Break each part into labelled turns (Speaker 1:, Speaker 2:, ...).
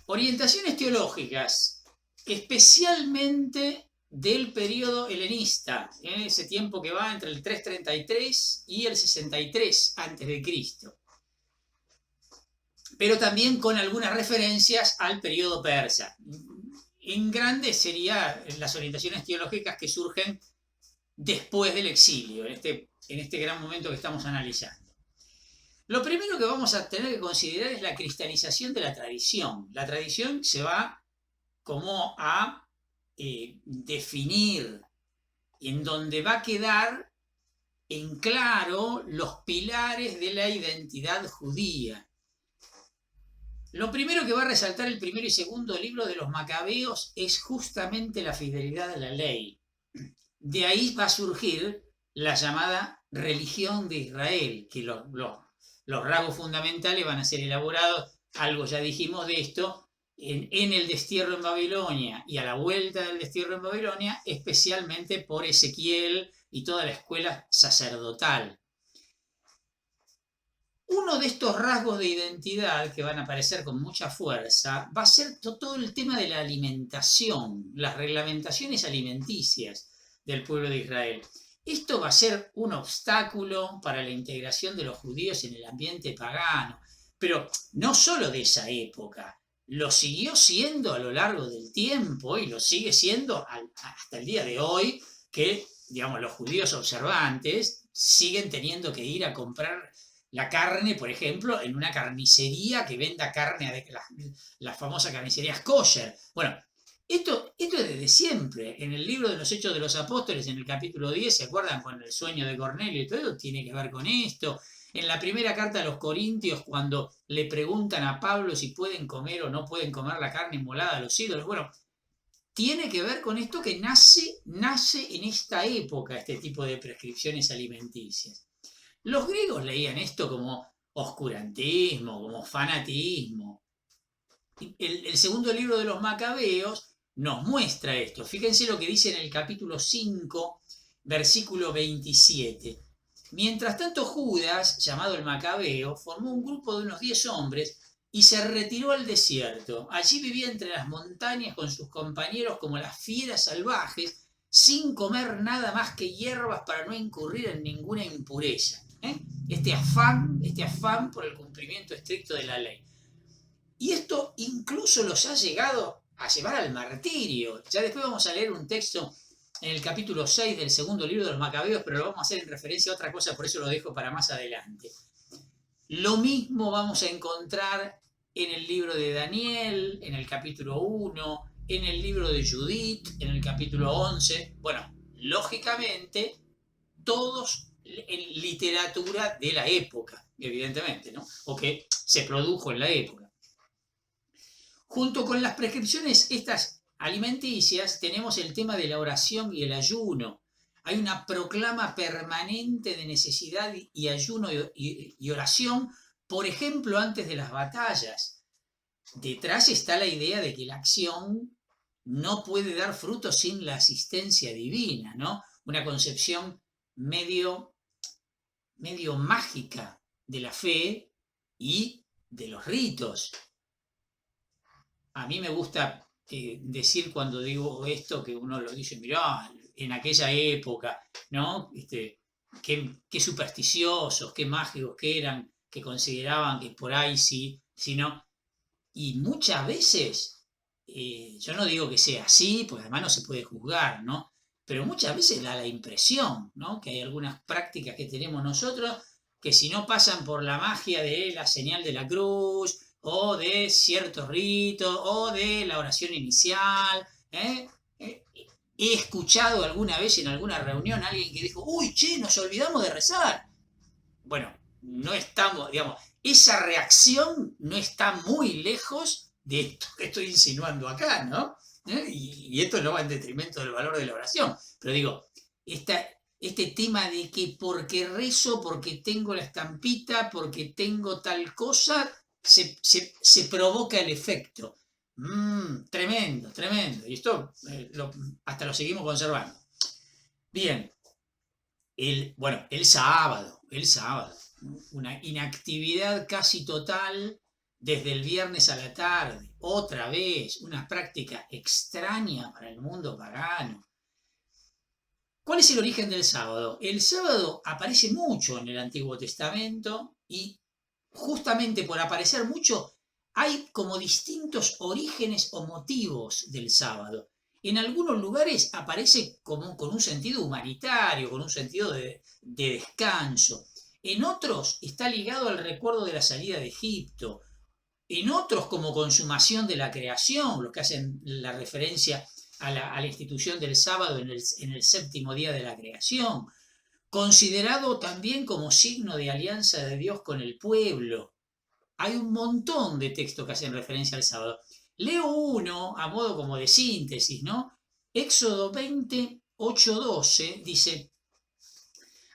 Speaker 1: Orientaciones teológicas, especialmente del periodo helenista, en ese tiempo que va entre el 333 y el 63 a.C., pero también con algunas referencias al periodo persa. En grande serían las orientaciones teológicas que surgen después del exilio, en este gran momento que estamos analizando. Lo primero que vamos a tener que considerar es la cristalización de la tradición. La tradición se va como a definir, en donde va a quedar en claro los pilares de la identidad judía. Lo primero que va a resaltar el primero y segundo libro de los Macabeos es justamente la fidelidad a la ley. De ahí va a surgir la llamada religión de Israel, que los rasgos fundamentales van a ser elaborados, algo ya dijimos de esto, en el destierro en Babilonia y a la vuelta del destierro en Babilonia, especialmente por Ezequiel y toda la escuela sacerdotal. Uno de estos rasgos de identidad que van a aparecer con mucha fuerza va a ser todo el tema de la alimentación, las reglamentaciones alimenticias del pueblo de Israel. Esto va a ser un obstáculo para la integración de los judíos en el ambiente pagano, pero no solo de esa época, lo siguió siendo a lo largo del tiempo y lo sigue siendo hasta el día de hoy, que digamos, los judíos observantes siguen teniendo que ir a comprar la carne, por ejemplo, en una carnicería que venda carne, las famosas carnicerías kosher. Bueno, esto es desde siempre. En el libro de los Hechos de los Apóstoles, en el capítulo 10, ¿se acuerdan con el sueño de Cornelio y todo eso? Tiene que ver con esto. En la primera carta a los Corintios, cuando le preguntan a Pablo si pueden comer o no pueden comer la carne inmolada a los ídolos, bueno, tiene que ver con esto que nace en esta época, este tipo de prescripciones alimenticias. Los griegos leían esto como oscurantismo, como fanatismo. El segundo libro de los Macabeos nos muestra esto. Fíjense lo que dice en el capítulo 5, versículo 27. Mientras tanto, Judas, llamado el Macabeo, formó un grupo de unos 10 hombres y se retiró al desierto. Allí vivía entre las montañas con sus compañeros como las fieras salvajes, sin comer nada más que hierbas para no incurrir en ninguna impureza. Este afán por el cumplimiento estricto de la ley. Y esto incluso los ha llegado a llevar al martirio. Ya después vamos a leer un texto en el capítulo 6 del segundo libro de los Macabeos, pero lo vamos a hacer en referencia a otra cosa, por eso lo dejo para más adelante. Lo mismo vamos a encontrar en el libro de Daniel, en el capítulo 1, en el libro de Judith, en el capítulo 11. Bueno, lógicamente, todos en literatura de la época, evidentemente, ¿no? O que se produjo en la época. Junto con las prescripciones estas alimenticias tenemos el tema de la oración y el ayuno. Hay una proclama permanente de necesidad y ayuno y oración, por ejemplo, antes de las batallas. Detrás está la idea de que la acción no puede dar fruto sin la asistencia divina, ¿no? Una concepción medio mágica de la fe y de los ritos. A mí me gusta decir cuando digo esto, que uno lo dice, mirá, en aquella época, ¿no? Qué supersticiosos, qué mágicos que eran, que consideraban que por ahí sí, no. Y muchas veces, yo no digo que sea así, porque además no se puede juzgar, ¿no? Pero muchas veces da la impresión, ¿no? Que hay algunas prácticas que tenemos nosotros que si no pasan por la magia de la señal de la cruz, o de ciertos ritos, o de la oración inicial. He escuchado alguna vez en alguna reunión a alguien que dijo, uy, che, nos olvidamos de rezar. Bueno, no estamos, digamos, esa reacción no está muy lejos de esto que estoy insinuando acá, ¿no? Y esto no va en detrimento del valor de la oración, pero digo, este tema de que porque rezo, porque tengo la estampita, porque tengo tal cosa, se provoca el efecto. Tremendo, tremendo. Y esto hasta lo seguimos conservando. Bien, el sábado, una inactividad casi total desde el viernes a la tarde, otra vez, una práctica extraña para el mundo pagano. ¿Cuál es el origen del sábado? El sábado aparece mucho en el Antiguo Testamento y justamente por aparecer mucho hay como distintos orígenes o motivos del sábado. En algunos lugares aparece como con un sentido humanitario, con un sentido de descanso. En otros está ligado al recuerdo de la salida de Egipto. En otros como consumación de la creación, los que hacen la referencia a la institución del sábado en el séptimo día de la creación, considerado también como signo de alianza de Dios con el pueblo. Hay un montón de textos que hacen referencia al sábado. Leo uno a modo como de síntesis, ¿no? Éxodo 20, 8, 12 dice: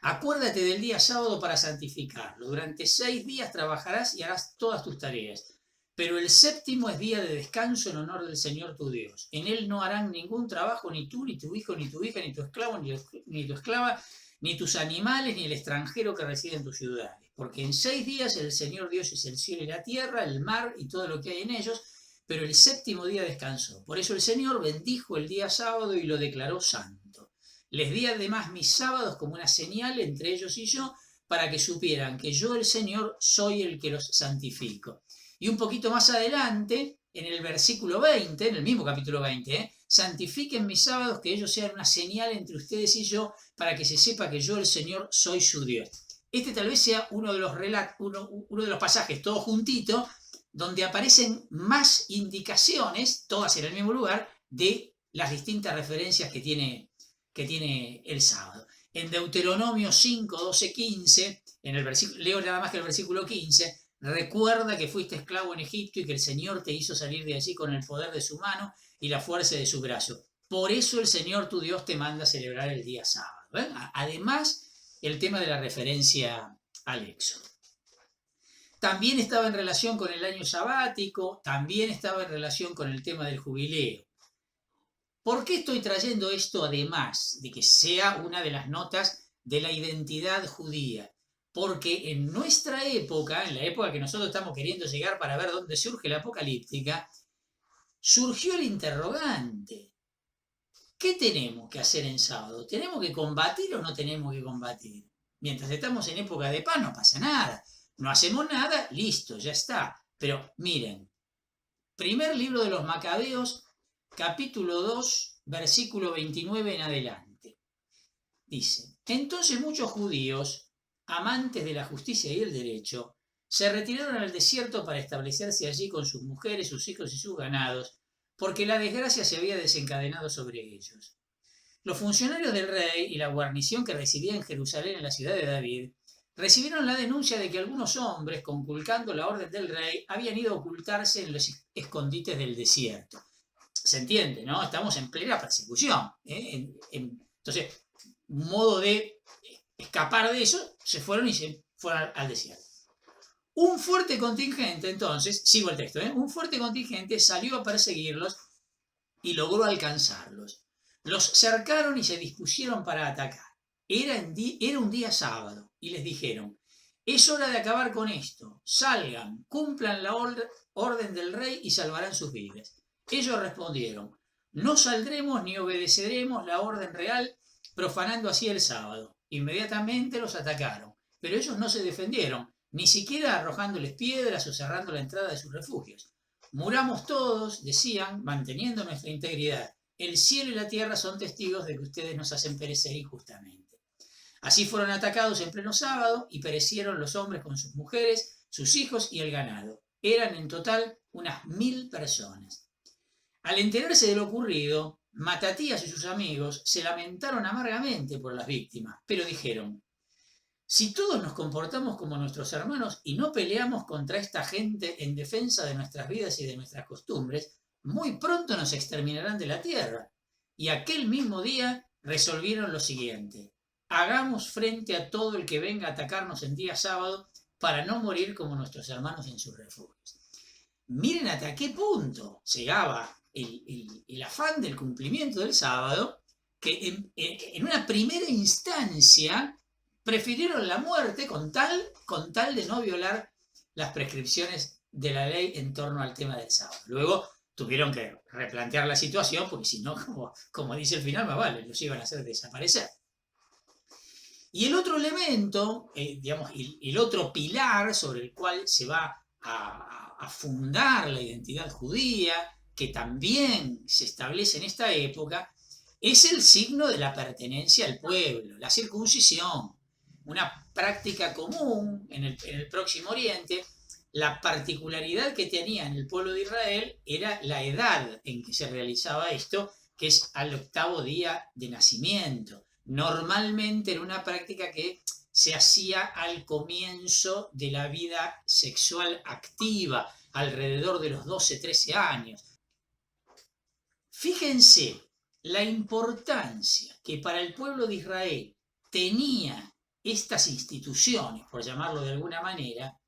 Speaker 1: acuérdate del día sábado para santificarlo. Durante 6 días trabajarás y harás todas tus tareas. Pero el séptimo es día de descanso en honor del Señor tu Dios. En él no harán ningún trabajo ni tú, ni tu hijo, ni tu hija, ni tu esclavo, ni tu esclava, ni tus animales, ni el extranjero que reside en tus ciudades. Porque en 6 días el Señor Dios hizo el cielo y la tierra, el mar y todo lo que hay en ellos, pero el séptimo día descansó. Por eso el Señor bendijo el día sábado y lo declaró santo. Les di además mis sábados como una señal entre ellos y yo, para que supieran que yo el Señor soy el que los santifico. Y un poquito más adelante, en el versículo 20, en el mismo capítulo 20, santifiquen mis sábados, que ellos sean una señal entre ustedes y yo, para que se sepa que yo el Señor soy su Dios. Este tal vez sea uno de los pasajes, todos juntitos, donde aparecen más indicaciones, todas en el mismo lugar, de las distintas referencias que tiene el sábado. En Deuteronomio 5, 12, 15, en el versículo, leo nada más que el versículo 15, recuerda que fuiste esclavo en Egipto y que el Señor te hizo salir de allí con el poder de su mano y la fuerza de su brazo. Por eso el Señor tu Dios te manda a celebrar el día sábado. Además, el tema de la referencia al Éxodo. También estaba en relación con el año sabático, también estaba en relación con el tema del jubileo. ¿Por qué estoy trayendo esto además de que sea una de las notas de la identidad judía? Porque en nuestra época, en la época que nosotros estamos queriendo llegar para ver dónde surge la apocalíptica, surgió el interrogante. ¿Qué tenemos que hacer en sábado? ¿Tenemos que combatir o no tenemos que combatir? Mientras estamos en época de paz no pasa nada. No hacemos nada, listo, ya está. Pero miren, primer libro de los Macabeos, capítulo 2, versículo 29 en adelante. Dice: entonces muchos judíos, amantes de la justicia y el derecho, se retiraron al desierto para establecerse allí con sus mujeres, sus hijos y sus ganados, porque la desgracia se había desencadenado sobre ellos. Los funcionarios del rey y la guarnición que residía en Jerusalén, en la ciudad de David, recibieron la denuncia de que algunos hombres, conculcando la orden del rey, habían ido a ocultarse en los escondites del desierto. Se entiende, ¿no? Estamos en plena persecución. Entonces, un modo de escapar de eso, se fueron y se fueron al desierto. Un fuerte contingente, entonces, sigo el texto, un fuerte contingente salió a perseguirlos y logró alcanzarlos. Los cercaron y se dispusieron para atacar. Era un día sábado y les dijeron: es hora de acabar con esto, salgan, cumplan la orden del rey y salvarán sus vidas. Ellos respondieron: no saldremos ni obedeceremos la orden real, profanando así el sábado. Inmediatamente los atacaron, pero ellos no se defendieron, ni siquiera arrojándoles piedras o cerrando la entrada de sus refugios. Muramos todos, decían, manteniendo nuestra integridad. El cielo y la tierra son testigos de que ustedes nos hacen perecer injustamente. Así fueron atacados en pleno sábado y perecieron los hombres con sus mujeres, sus hijos y el ganado. Eran en total unas 1000 personas. Al enterarse de lo ocurrido, Matatías y sus amigos se lamentaron amargamente por las víctimas, pero dijeron: si todos nos comportamos como nuestros hermanos y no peleamos contra esta gente en defensa de nuestras vidas y de nuestras costumbres, muy pronto nos exterminarán de la tierra. Y aquel mismo día resolvieron lo siguiente: hagamos frente a todo el que venga a atacarnos en día sábado para no morir como nuestros hermanos en sus refugios. Miren hasta qué punto llegaba el afán del cumplimiento del sábado, que en una primera instancia prefirieron la muerte con tal de no violar las prescripciones de la ley en torno al tema del sábado. Luego tuvieron que replantear la situación porque si no, como dice el final, más vale, los iban a hacer desaparecer. Y el otro elemento, digamos, el otro pilar sobre el cual se va a fundar la identidad judía, que también se establece en esta época, es el signo de la pertenencia al pueblo, la circuncisión, una práctica común en el Próximo Oriente. La particularidad que tenía en el pueblo de Israel era la edad en que se realizaba esto, que es al 8º día de nacimiento. Normalmente era una práctica que se hacía al comienzo de la vida sexual activa, alrededor de los 12, 13 años. Fíjense la importancia que para el pueblo de Israel tenía estas instituciones, por llamarlo de alguna manera,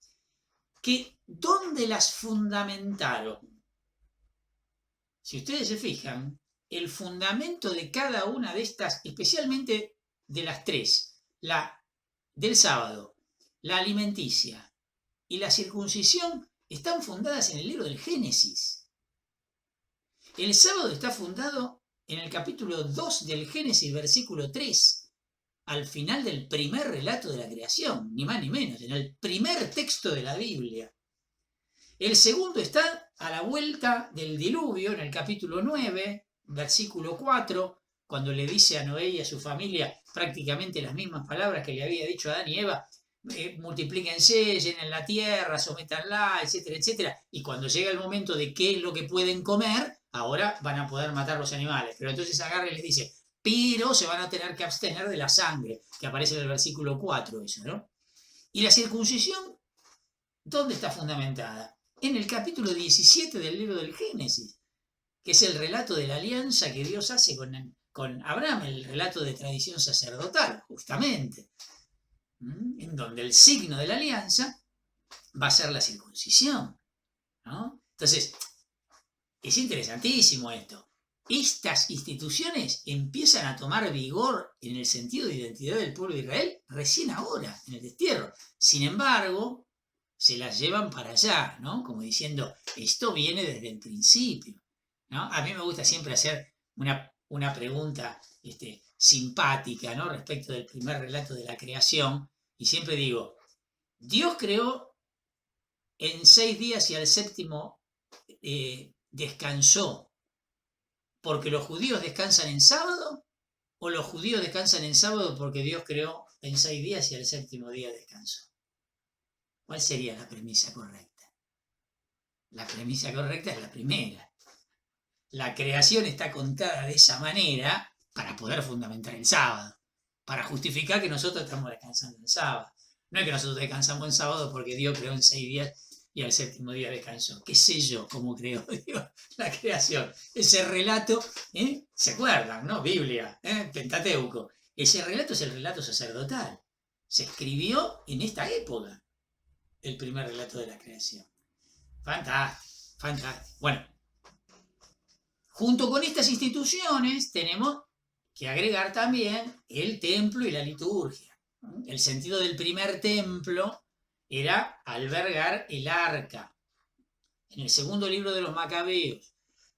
Speaker 1: que ¿dónde las fundamentaron? Si ustedes se fijan, el fundamento de cada una de estas, especialmente de las tres, la del sábado, la alimenticia y la circuncisión, están fundadas en el libro del Génesis. El sábado está fundado en el capítulo 2 del Génesis, versículo 3, al final del primer relato de la creación, ni más ni menos, en el primer texto de la Biblia. El segundo está a la vuelta del diluvio, en el capítulo 9, versículo 4, cuando le dice a Noé y a su familia prácticamente las mismas palabras que le había dicho a Adán y Eva: multiplíquense, llenen la tierra, sométanla, etcétera, etcétera. Y cuando llega el momento de qué es lo que pueden comer, ahora van a poder matar los animales. Pero entonces agarra y les dice: pero se van a tener que abstener de la sangre, que aparece en el versículo 4, eso, ¿no? Y la circuncisión, ¿dónde está fundamentada? En el capítulo 17 del libro del Génesis, que es el relato de la alianza que Dios hace con Abraham, el relato de tradición sacerdotal, justamente, en donde el signo de la alianza va a ser la circuncisión, ¿no? Entonces, es interesantísimo esto. Estas instituciones empiezan a tomar vigor en el sentido de identidad del pueblo de Israel recién ahora, en el destierro. Sin embargo, se las llevan para allá, ¿no? Como diciendo, esto viene desde el principio, ¿no? A mí me gusta siempre hacer una pregunta simpática, ¿no? Respecto del primer relato de la creación, y siempre digo, Dios creó en 6 días y al séptimo descansó, ¿porque los judíos descansan en sábado? ¿O los judíos descansan en sábado porque Dios creó en 6 días y al séptimo día descansó? ¿Cuál sería la premisa correcta? La premisa correcta es la primera. La creación está contada de esa manera para poder fundamentar el sábado, para justificar que nosotros estamos descansando en sábado. No es que nosotros descansamos en sábado porque Dios creó en 6 días y al séptimo día descansó. ¿Qué sé yo cómo creó Dios la creación? Ese relato, ¿se acuerdan, no? Biblia, Pentateuco. Ese relato es el relato sacerdotal. Se escribió en esta época, el primer relato de la creación. Fantástico, fantástico. Bueno, junto con estas instituciones tenemos que agregar también el templo y la liturgia. El sentido del primer templo era albergar el arca. En el segundo libro de los Macabeos,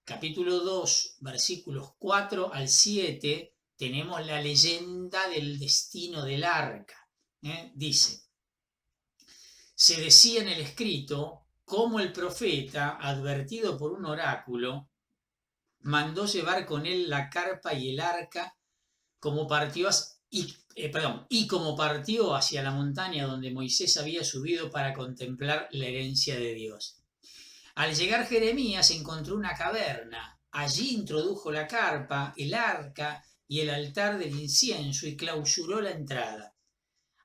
Speaker 1: capítulo 2, versículos 4 al 7, tenemos la leyenda del destino del arca. Dice: se decía en el escrito cómo el profeta, advertido por un oráculo, mandó llevar con él la carpa y el arca y como partió hacia la montaña donde Moisés había subido para contemplar la herencia de Dios. Al llegar Jeremías encontró una caverna. Allí introdujo la carpa, el arca y el altar del incienso y clausuró la entrada.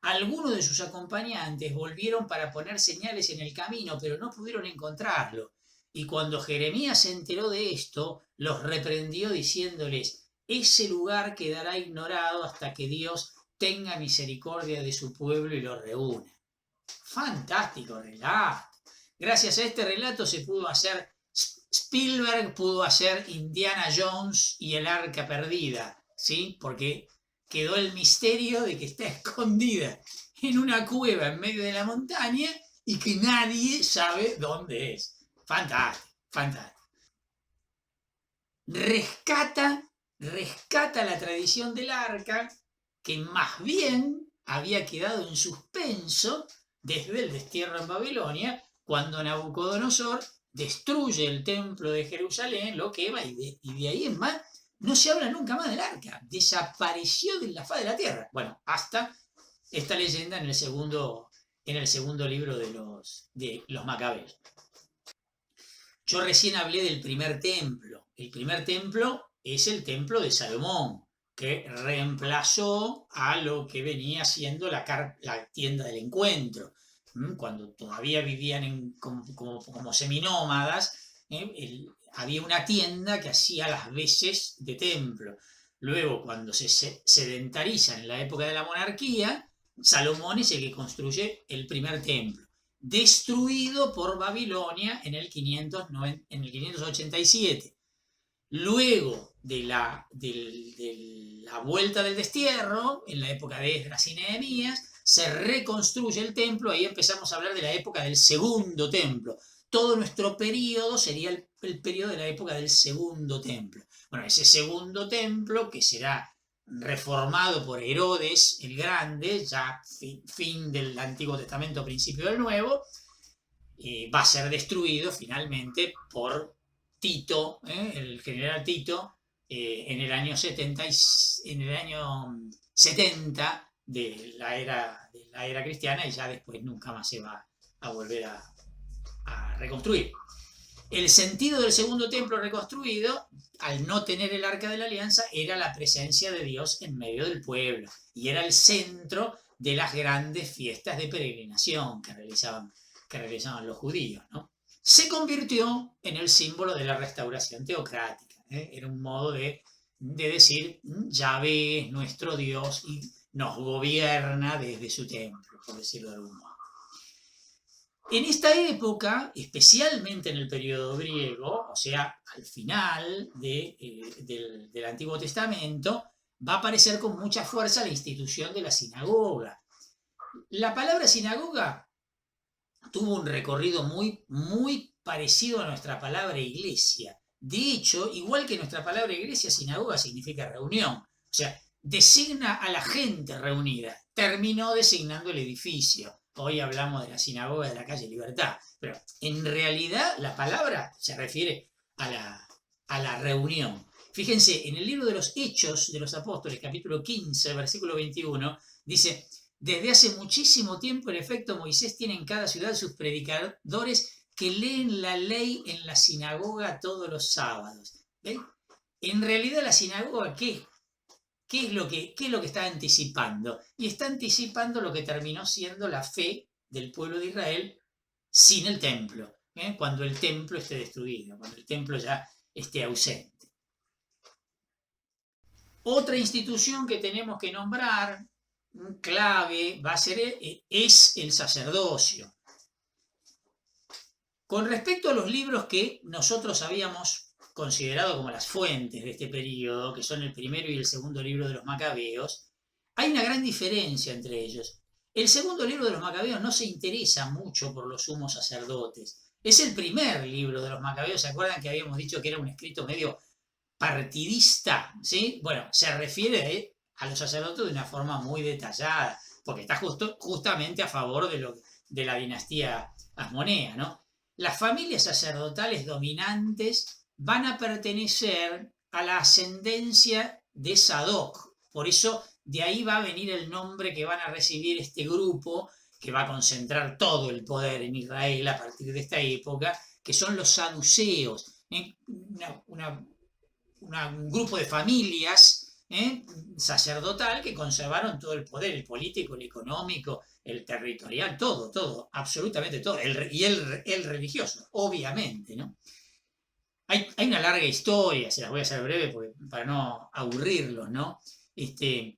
Speaker 1: Algunos de sus acompañantes volvieron para poner señales en el camino, pero no pudieron encontrarlo. Y cuando Jeremías se enteró de esto, los reprendió diciéndoles: ese lugar quedará ignorado hasta que Dios tenga misericordia de su pueblo y lo reúna. Fantástico relato. Gracias a este relato se pudo hacer, Spielberg pudo hacer Indiana Jones y el Arca Perdida, ¿sí? Porque quedó el misterio de que está escondida en una cueva en medio de la montaña y que nadie sabe dónde es. Fantástico, fantástico. Rescata la tradición del arca, que más bien había quedado en suspenso desde el destierro en Babilonia, cuando Nabucodonosor destruye el templo de Jerusalén, lo quema, y de ahí en más no se habla nunca más del arca. Desapareció de la faz de la tierra. Bueno, hasta esta leyenda en el segundo libro de los Macabeos. Yo recién hablé del primer templo. El primer templo es el templo de Salomón, que reemplazó a lo que venía siendo la tienda del encuentro. Cuando todavía vivían como seminómadas, había una tienda que hacía las veces de templo. Luego, cuando se sedentarizan en la época de la monarquía, Salomón es el que construye el primer templo, destruido por Babilonia en el 587. Luego de la vuelta del destierro, en la época de Esdras y Nehemías, se reconstruye el templo. Ahí empezamos a hablar de la época del segundo templo. Todo nuestro periodo sería el periodo de la época del segundo templo. Bueno, ese segundo templo, que será reformado por Herodes el Grande, ya fin del Antiguo Testamento, principio del Nuevo, va a ser destruido finalmente por Tito, el general Tito, en el año 70 de la era cristiana, y ya después nunca más se va a volver a reconstruir. El sentido del segundo templo reconstruido, al no tener el Arca de la Alianza, era la presencia de Dios en medio del pueblo, y era el centro de las grandes fiestas de peregrinación que realizaban los judíos, ¿no? Se convirtió en el símbolo de la restauración teocrática. Era un modo de decir, Yahvé es nuestro Dios y nos gobierna desde su templo, por decirlo de algún modo. En esta época, especialmente en el periodo griego, o sea, al final del Antiguo Testamento, va a aparecer con mucha fuerza la institución de la sinagoga. La palabra sinagoga tuvo un recorrido muy, muy parecido a nuestra palabra iglesia. De hecho, igual que nuestra palabra iglesia, sinagoga significa reunión. O sea, designa a la gente reunida. Terminó designando el edificio. Hoy hablamos de la sinagoga de la calle Libertad, pero en realidad la palabra se refiere a la reunión. Fíjense, en el libro de los Hechos de los Apóstoles, capítulo 15, versículo 21, dice: desde hace muchísimo tiempo, en efecto, Moisés tiene en cada ciudad sus predicadores que leen la ley en la sinagoga todos los sábados. ¿Ven? En realidad, la sinagoga, ¿qué es lo que está anticipando? Y está anticipando lo que terminó siendo la fe del pueblo de Israel sin el templo, cuando el templo esté destruido, cuando el templo ya esté ausente. Otra institución que tenemos que nombrar, clave, es el sacerdocio. Con respecto a los libros que nosotros habíamos considerado como las fuentes de este periodo, que son el primero y el segundo libro de los Macabeos, hay una gran diferencia entre ellos. El segundo libro de los Macabeos no se interesa mucho por los sumos sacerdotes. Es el primer libro de los Macabeos. ¿Se acuerdan que habíamos dicho que era un escrito medio partidista? ¿Sí? Bueno, se refiere a los sacerdotes de una forma muy detallada, porque está justamente a favor de la dinastía asmonea, ¿no? Las familias sacerdotales dominantes van a pertenecer a la ascendencia de Sadoc. Por eso de ahí va a venir el nombre que van a recibir este grupo, que va a concentrar todo el poder en Israel a partir de esta época, que son los saduceos. Un grupo de familias sacerdotal que conservaron todo el poder, el político, el económico, el territorial, todo, absolutamente todo, y el religioso, obviamente, ¿no? Hay una larga historia, se las voy a hacer breve para no aburrirlos, ¿no? El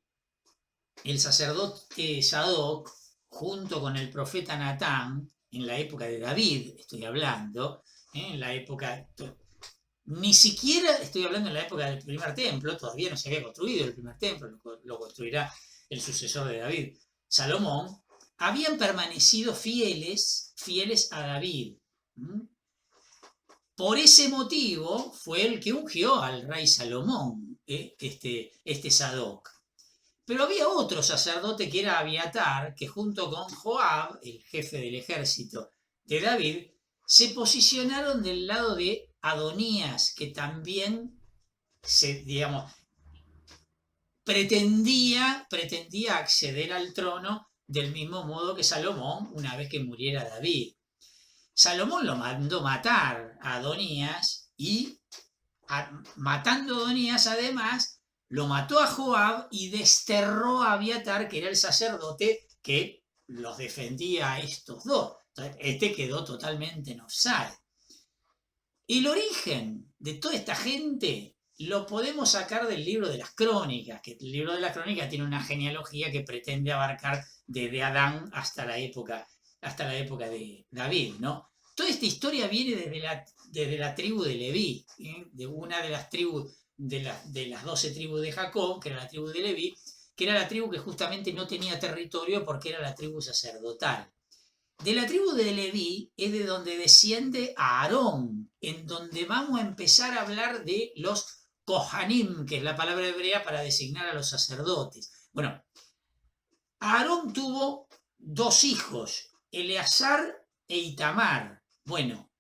Speaker 1: sacerdote Sadoc, junto con el profeta Natán, en la época de David, estoy hablando, en la época, ni siquiera estoy hablando en la época del primer templo, todavía no se había construido el primer templo, lo construirá el sucesor de David, Salomón. habían permanecido fieles a David. Por ese motivo fue el que ungió al rey Salomón, este Sadoc. Pero había otro sacerdote que era Abiatar, que junto con Joab, el jefe del ejército de David, se posicionaron del lado de Adonías, que también pretendía acceder al trono del mismo modo que Salomón una vez que muriera David. Salomón lo mandó matar a Adonías y matando a Adonías además lo mató a Joab y desterró a Abiatar, que era el sacerdote que los defendía a estos dos. Entonces, quedó totalmente en offside. El origen de toda esta gente lo podemos sacar del libro de las Crónicas, que el libro de las Crónicas tiene una genealogía que pretende abarcar desde Adán hasta la época de David, ¿no? Toda esta historia viene desde la tribu de Leví, de una de las tribus, de las 12 tribus de Jacob, que era la tribu de Leví, que era la tribu que justamente no tenía territorio porque era la tribu sacerdotal. De la tribu de Leví es de donde desciende a Aarón, en donde vamos a empezar a hablar de los Kohanim, que es la palabra hebrea para designar a los sacerdotes. Bueno, Aarón tuvo 2 hijos, Eleazar e Itamar. Bueno,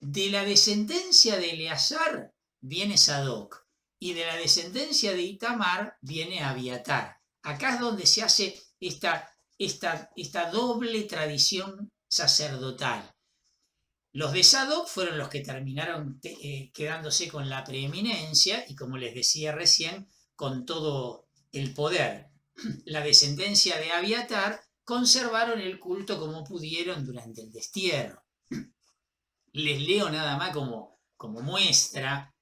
Speaker 1: de la descendencia de Eleazar viene Sadoc y de la descendencia de Itamar viene Abiatar. Acá es donde se hace esta doble tradición sacerdotal. Los de Sadoc fueron los que terminaron quedándose con la preeminencia y, como les decía recién, con todo el poder. La descendencia de Abiatar conservaron el culto como pudieron durante el destierro. Les leo nada más como muestra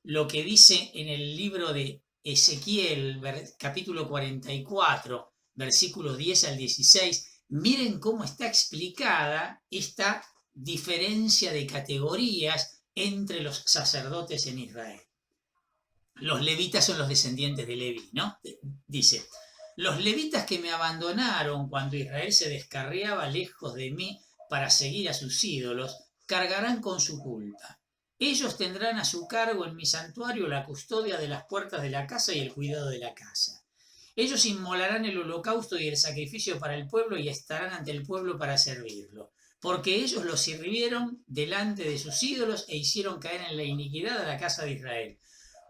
Speaker 1: lo que dice en el libro de Ezequiel, capítulo 44, versículos 10 al 16. Miren cómo está explicada esta diferencia de categorías entre los sacerdotes en Israel. Los levitas son los descendientes de Leví, ¿no? Dice: los levitas que me abandonaron cuando Israel se descarriaba lejos de mí para seguir a sus ídolos, cargarán con su culpa. Ellos tendrán a su cargo en mi santuario la custodia de las puertas de la casa y el cuidado de la casa. Ellos inmolarán el holocausto y el sacrificio para el pueblo y estarán ante el pueblo para servirlo, porque ellos los sirvieron delante de sus ídolos e hicieron caer en la iniquidad a la casa de Israel.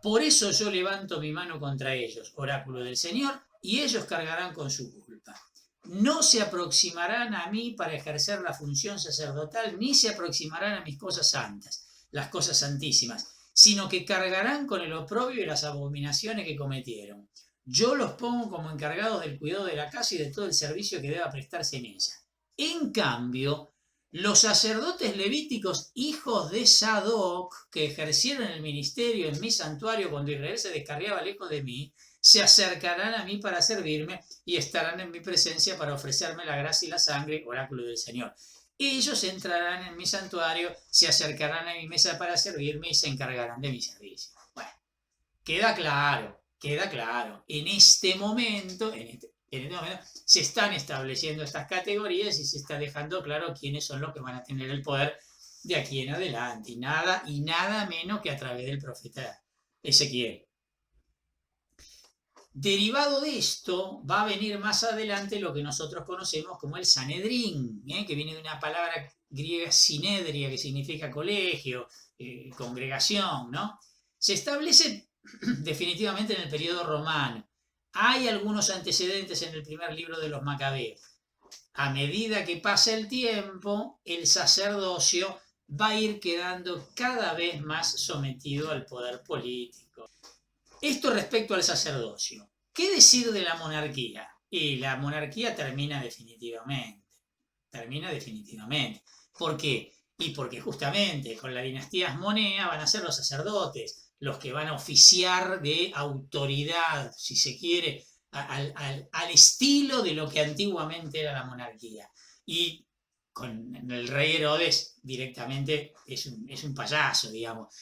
Speaker 1: Por eso yo levanto mi mano contra ellos, oráculo del Señor, y ellos cargarán con su culpa. No se aproximarán a mí para ejercer la función sacerdotal, ni se aproximarán a mis cosas santas, las cosas santísimas, sino que cargarán con el oprobio y las abominaciones que cometieron. Yo los pongo como encargados del cuidado de la casa y de todo el servicio que deba prestarse en ella. En cambio, los sacerdotes levíticos, hijos de Sadoc, que ejercieron el ministerio en mi santuario cuando Israel se descarriaba lejos de mí, se acercarán a mí para servirme y estarán en mi presencia para ofrecerme la gracia y la sangre, oráculo del Señor. Ellos entrarán en mi santuario, se acercarán a mi mesa para servirme y se encargarán de mi servicio. Bueno, queda claro. En este momento se están estableciendo estas categorías y se está dejando claro quiénes son los que van a tener el poder de aquí en adelante. Y nada menos que a través del profeta Ezequiel. Derivado de esto, va a venir más adelante lo que nosotros conocemos como el Sanedrín, que viene de una palabra griega sinedria, que significa colegio, congregación, ¿no? Se establece definitivamente en el periodo romano. Hay algunos antecedentes en el primer libro de los Macabeos. A medida que pasa el tiempo, el sacerdocio va a ir quedando cada vez más sometido al poder político. Esto respecto al sacerdocio. ¿Qué decir de la monarquía? Y la monarquía termina definitivamente. ¿Por qué? Y porque justamente con la dinastía Asmonea van a ser los sacerdotes los que van a oficiar de autoridad, si se quiere, al estilo de lo que antiguamente era la monarquía. Y con el rey Herodes directamente es un payaso, digamos,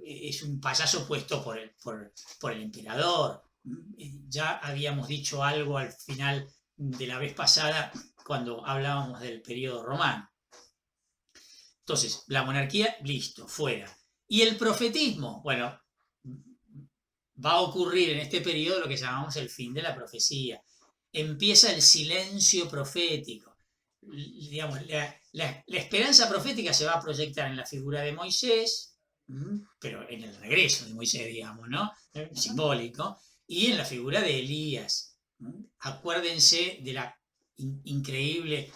Speaker 1: es un payaso puesto por el emperador. Ya habíamos dicho algo al final de la vez pasada cuando hablábamos del periodo romano. Entonces, la monarquía, listo, fuera. Y el profetismo, bueno, va a ocurrir en este periodo lo que llamamos el fin de la profecía. Empieza el silencio profético. Digamos, la esperanza profética se va a proyectar en la figura de Moisés, pero en el regreso de Moisés, digamos, ¿no? Simbólico, y en la figura de Elías. Acuérdense de la increíble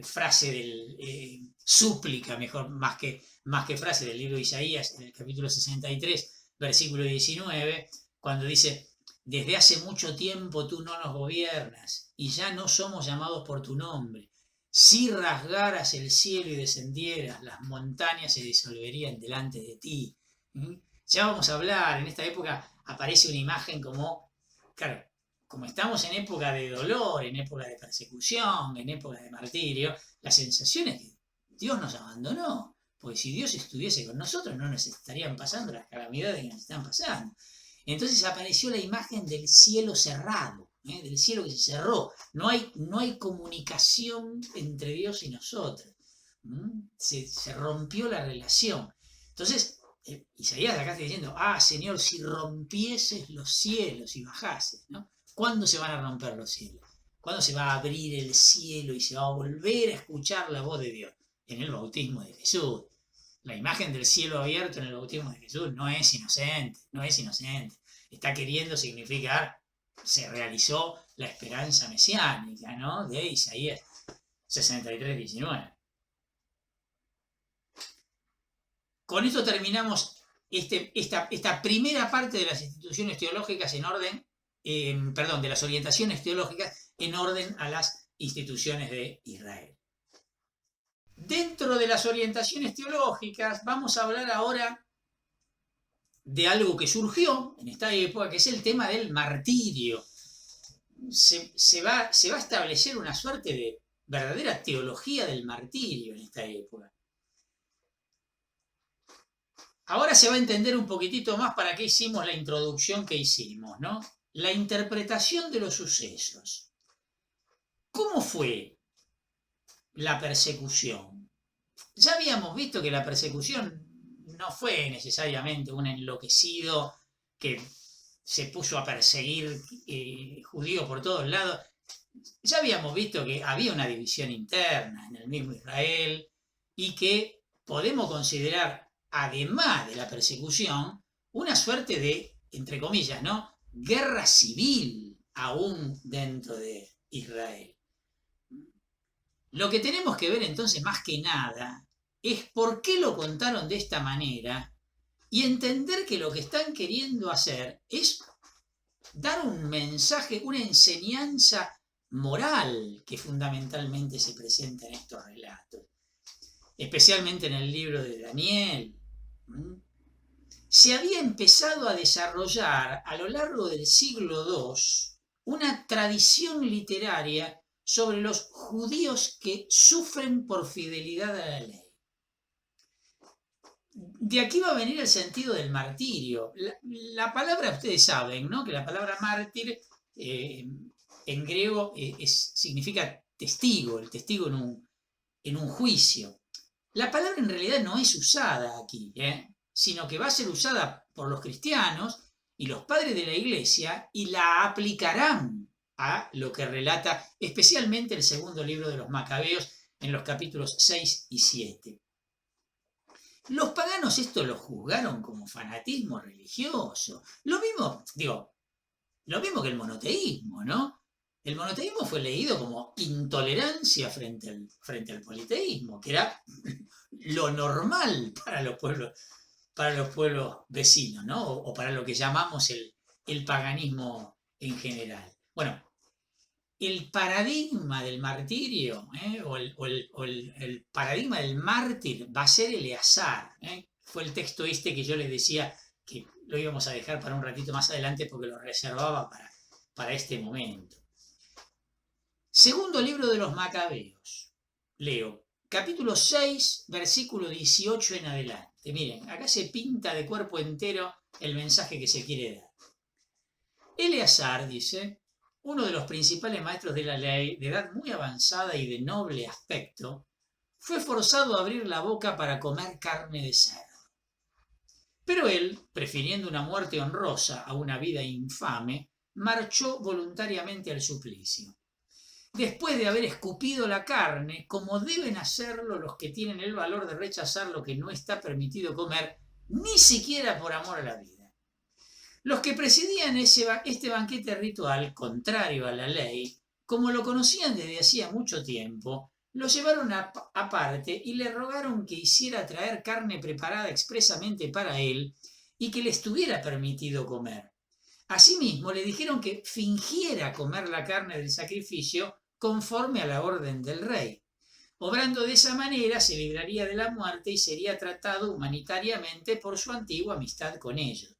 Speaker 1: frase del súplica, mejor, más que frase del libro de Isaías, en el capítulo 63, versículo 19, cuando dice: desde hace mucho tiempo tú no nos gobiernas y ya no somos llamados por tu nombre. Si rasgaras el cielo y descendieras, las montañas se disolverían delante de ti. Ya vamos a hablar, en esta época aparece una imagen como, claro, como estamos en época de dolor, en época de persecución, en época de martirio, la sensación es que Dios nos abandonó, porque si Dios estuviese con nosotros no nos estarían pasando las calamidades que nos están pasando. Entonces apareció la imagen del cielo cerrado, del cielo que se cerró. No hay comunicación entre Dios y nosotros. Se rompió la relación. Entonces, Isaías acá está diciendo: Señor, si rompieses los cielos y bajases, ¿no? ¿Cuándo se van a romper los cielos? ¿Cuándo se va a abrir el cielo y se va a volver a escuchar la voz de Dios? En el bautismo de Jesús. La imagen del cielo abierto en el bautismo de Jesús no es inocente, no es inocente. Está queriendo significar, se realizó la esperanza mesiánica, ¿no? De Isaías 63, 19. Con esto terminamos esta primera parte de las instituciones teológicas en orden, de las orientaciones teológicas en orden a las instituciones de Israel. Dentro de las orientaciones teológicas vamos a hablar ahora de algo que surgió en esta época, que es el tema del martirio. Se va a establecer una suerte de verdadera teología del martirio en esta época. Ahora se va a entender un poquitito más para qué hicimos la introducción que hicimos, ¿no? La interpretación de los sucesos. ¿Cómo fue la persecución? Ya habíamos visto que la persecución no fue necesariamente un enloquecido que se puso a perseguir judíos por todos lados. Ya habíamos visto que había una división interna en el mismo Israel y que podemos considerar, además de la persecución, una suerte de, entre comillas, ¿no?, guerra civil aún dentro de Israel. Lo que tenemos que ver entonces, más que nada, es por qué lo contaron de esta manera y entender que lo que están queriendo hacer es dar un mensaje, una enseñanza moral que fundamentalmente se presenta en estos relatos, especialmente en el libro de Daniel. Se había empezado a desarrollar a lo largo del siglo II una tradición literaria sobre los judíos que sufren por fidelidad a la ley. De aquí va a venir el sentido del martirio. La palabra, ustedes saben, ¿no?, que la palabra mártir en griego significa testigo, el testigo en un juicio. La palabra en realidad no es usada aquí, sino que va a ser usada por los cristianos y los padres de la iglesia y la aplicarán a lo que relata especialmente el segundo libro de los Macabeos en los capítulos 6 y 7. Los paganos esto lo juzgaron como fanatismo religioso. Lo mismo que el monoteísmo, ¿no? El monoteísmo fue leído como intolerancia frente al politeísmo, que era lo normal para los pueblos vecinos, ¿no? O para lo que llamamos el paganismo en general. Bueno, el paradigma del martirio, o el paradigma del mártir va a ser Eleazar. Fue el texto que yo les decía que lo íbamos a dejar para un ratito más adelante porque lo reservaba para este momento. Segundo libro de los Macabeos. Leo, capítulo 6, versículo 18 en adelante. Miren, acá se pinta de cuerpo entero el mensaje que se quiere dar. Eleazar dice: uno de los principales maestros de la ley, de edad muy avanzada y de noble aspecto, fue forzado a abrir la boca para comer carne de cerdo. Pero él, prefiriendo una muerte honrosa a una vida infame, marchó voluntariamente al suplicio. Después de haber escupido la carne, como deben hacerlo los que tienen el valor de rechazar lo que no está permitido comer, ni siquiera por amor a la vida. Los que presidían este banquete ritual, contrario a la ley, como lo conocían desde hacía mucho tiempo, lo llevaron aparte y le rogaron que hiciera traer carne preparada expresamente para él y que le estuviera permitido comer. Asimismo, le dijeron que fingiera comer la carne del sacrificio conforme a la orden del rey. Obrando de esa manera, se libraría de la muerte y sería tratado humanitariamente por su antigua amistad con ellos.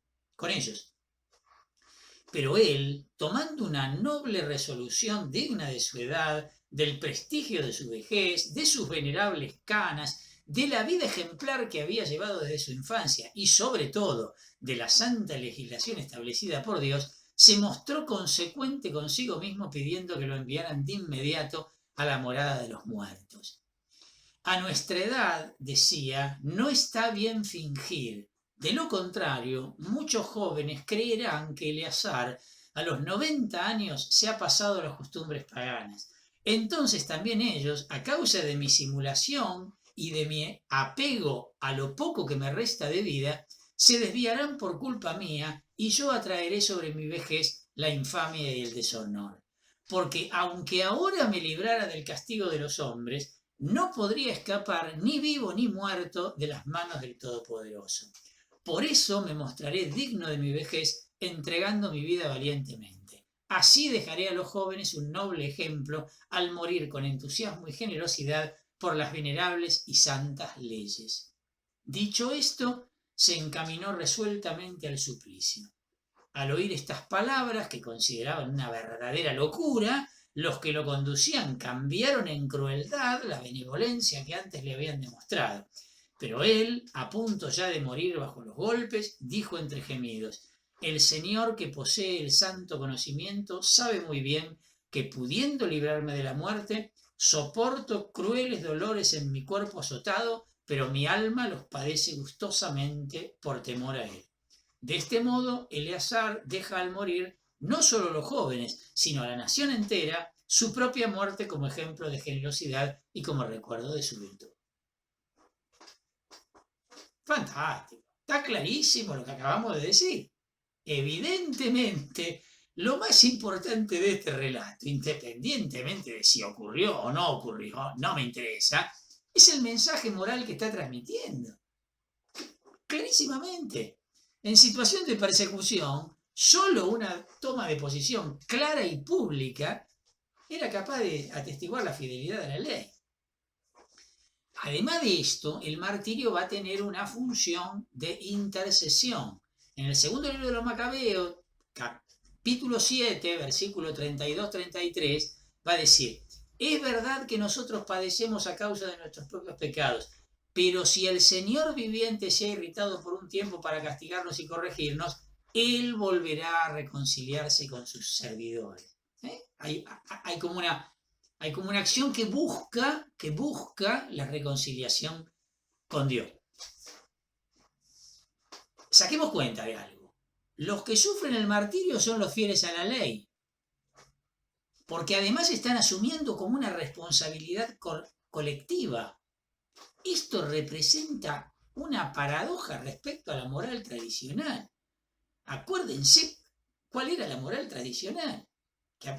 Speaker 1: Pero él, tomando una noble resolución digna de su edad, del prestigio de su vejez, de sus venerables canas, de la vida ejemplar que había llevado desde su infancia y sobre todo de la santa legislación establecida por Dios, se mostró consecuente consigo mismo pidiendo que lo enviaran de inmediato a la morada de los muertos. A nuestra edad, decía, no está bien fingir. De lo contrario, muchos jóvenes creerán que Eleazar a los 90 años se ha pasado a las costumbres paganas. Entonces también ellos, a causa de mi simulación y de mi apego a lo poco que me resta de vida, se desviarán por culpa mía y yo atraeré sobre mi vejez la infamia y el deshonor. Porque aunque ahora me librara del castigo de los hombres, no podría escapar ni vivo ni muerto de las manos del Todopoderoso. Por eso me mostraré digno de mi vejez, entregando mi vida valientemente. Así dejaré a los jóvenes un noble ejemplo al morir con entusiasmo y generosidad por las venerables y santas leyes. Dicho esto, se encaminó resueltamente al suplicio. Al oír estas palabras, que consideraban una verdadera locura, los que lo conducían cambiaron en crueldad la benevolencia que antes le habían demostrado. Pero él, a punto ya de morir bajo los golpes, dijo entre gemidos: el Señor que posee el santo conocimiento sabe muy bien que, pudiendo librarme de la muerte, soporto crueles dolores en mi cuerpo azotado, pero mi alma los padece gustosamente por temor a él. De este modo, Eleazar deja al morir no solo a los jóvenes, sino a la nación entera, su propia muerte como ejemplo de generosidad y como recuerdo de su virtud. Fantástico, está clarísimo lo que acabamos de decir. Evidentemente, lo más importante de este relato, independientemente de si ocurrió o no ocurrió, no me interesa, es el mensaje moral que está transmitiendo. Clarísimamente. En situación de persecución, solo una toma de posición clara y pública era capaz de atestiguar la fidelidad de la ley. Además de esto, el martirio va a tener una función de intercesión. En el segundo libro de los Macabeos, capítulo 7, versículo 32-33, va a decir: es verdad que nosotros padecemos a causa de nuestros propios pecados, pero si el Señor viviente se ha irritado por un tiempo para castigarnos y corregirnos, Él volverá a reconciliarse con sus servidores. Hay como una acción que busca la reconciliación con Dios. Saquemos cuenta de algo. Los que sufren el martirio son los fieles a la ley, porque además están asumiendo como una responsabilidad colectiva. Esto representa una paradoja respecto a la moral tradicional. Acuérdense cuál era la moral tradicional, que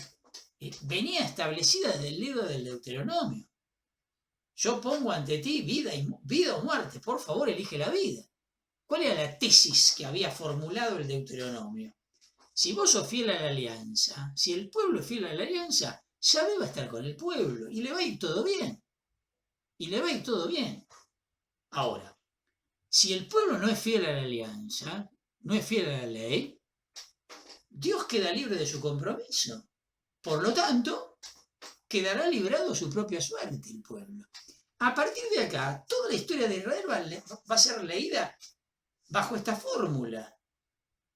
Speaker 1: venía establecida desde el libro del Deuteronomio. Yo pongo ante ti vida o muerte, por favor elige la vida. ¿Cuál era la tesis que había formulado el Deuteronomio? Si vos sos fiel a la alianza, si el pueblo es fiel a la alianza, Yahvé va a estar con el pueblo y le va a ir todo bien. Ahora, si el pueblo no es fiel a la alianza, no es fiel a la ley, Dios queda libre de su compromiso. Por lo tanto, quedará librado su propia suerte el pueblo. A partir de acá, toda la historia de Israel va a ser leída bajo esta fórmula.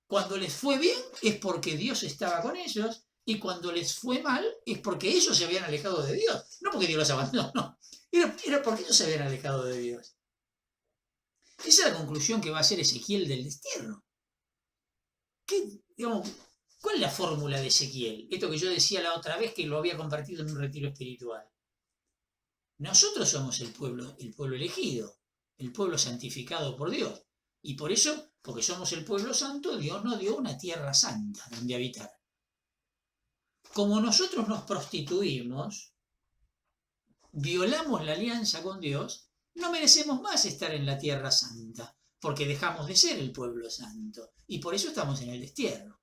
Speaker 1: Cuando les fue bien es porque Dios estaba con ellos, Y cuando les fue mal es porque ellos se habían alejado de Dios. No porque Dios los abandonó, no. Era porque ellos se habían alejado de Dios. Esa es la conclusión que va a hacer Ezequiel del destierro. Digamos, ¿cuál es la fórmula de Ezequiel? Esto que yo decía la otra vez que lo había compartido en un retiro espiritual. Nosotros somos el pueblo elegido, el pueblo santificado por Dios. Y por eso, porque somos el pueblo santo, Dios nos dio una tierra santa donde habitar. Como nosotros nos prostituimos, violamos la alianza con Dios, no merecemos más estar en la tierra santa, porque dejamos de ser el pueblo santo. Y por eso estamos en el destierro.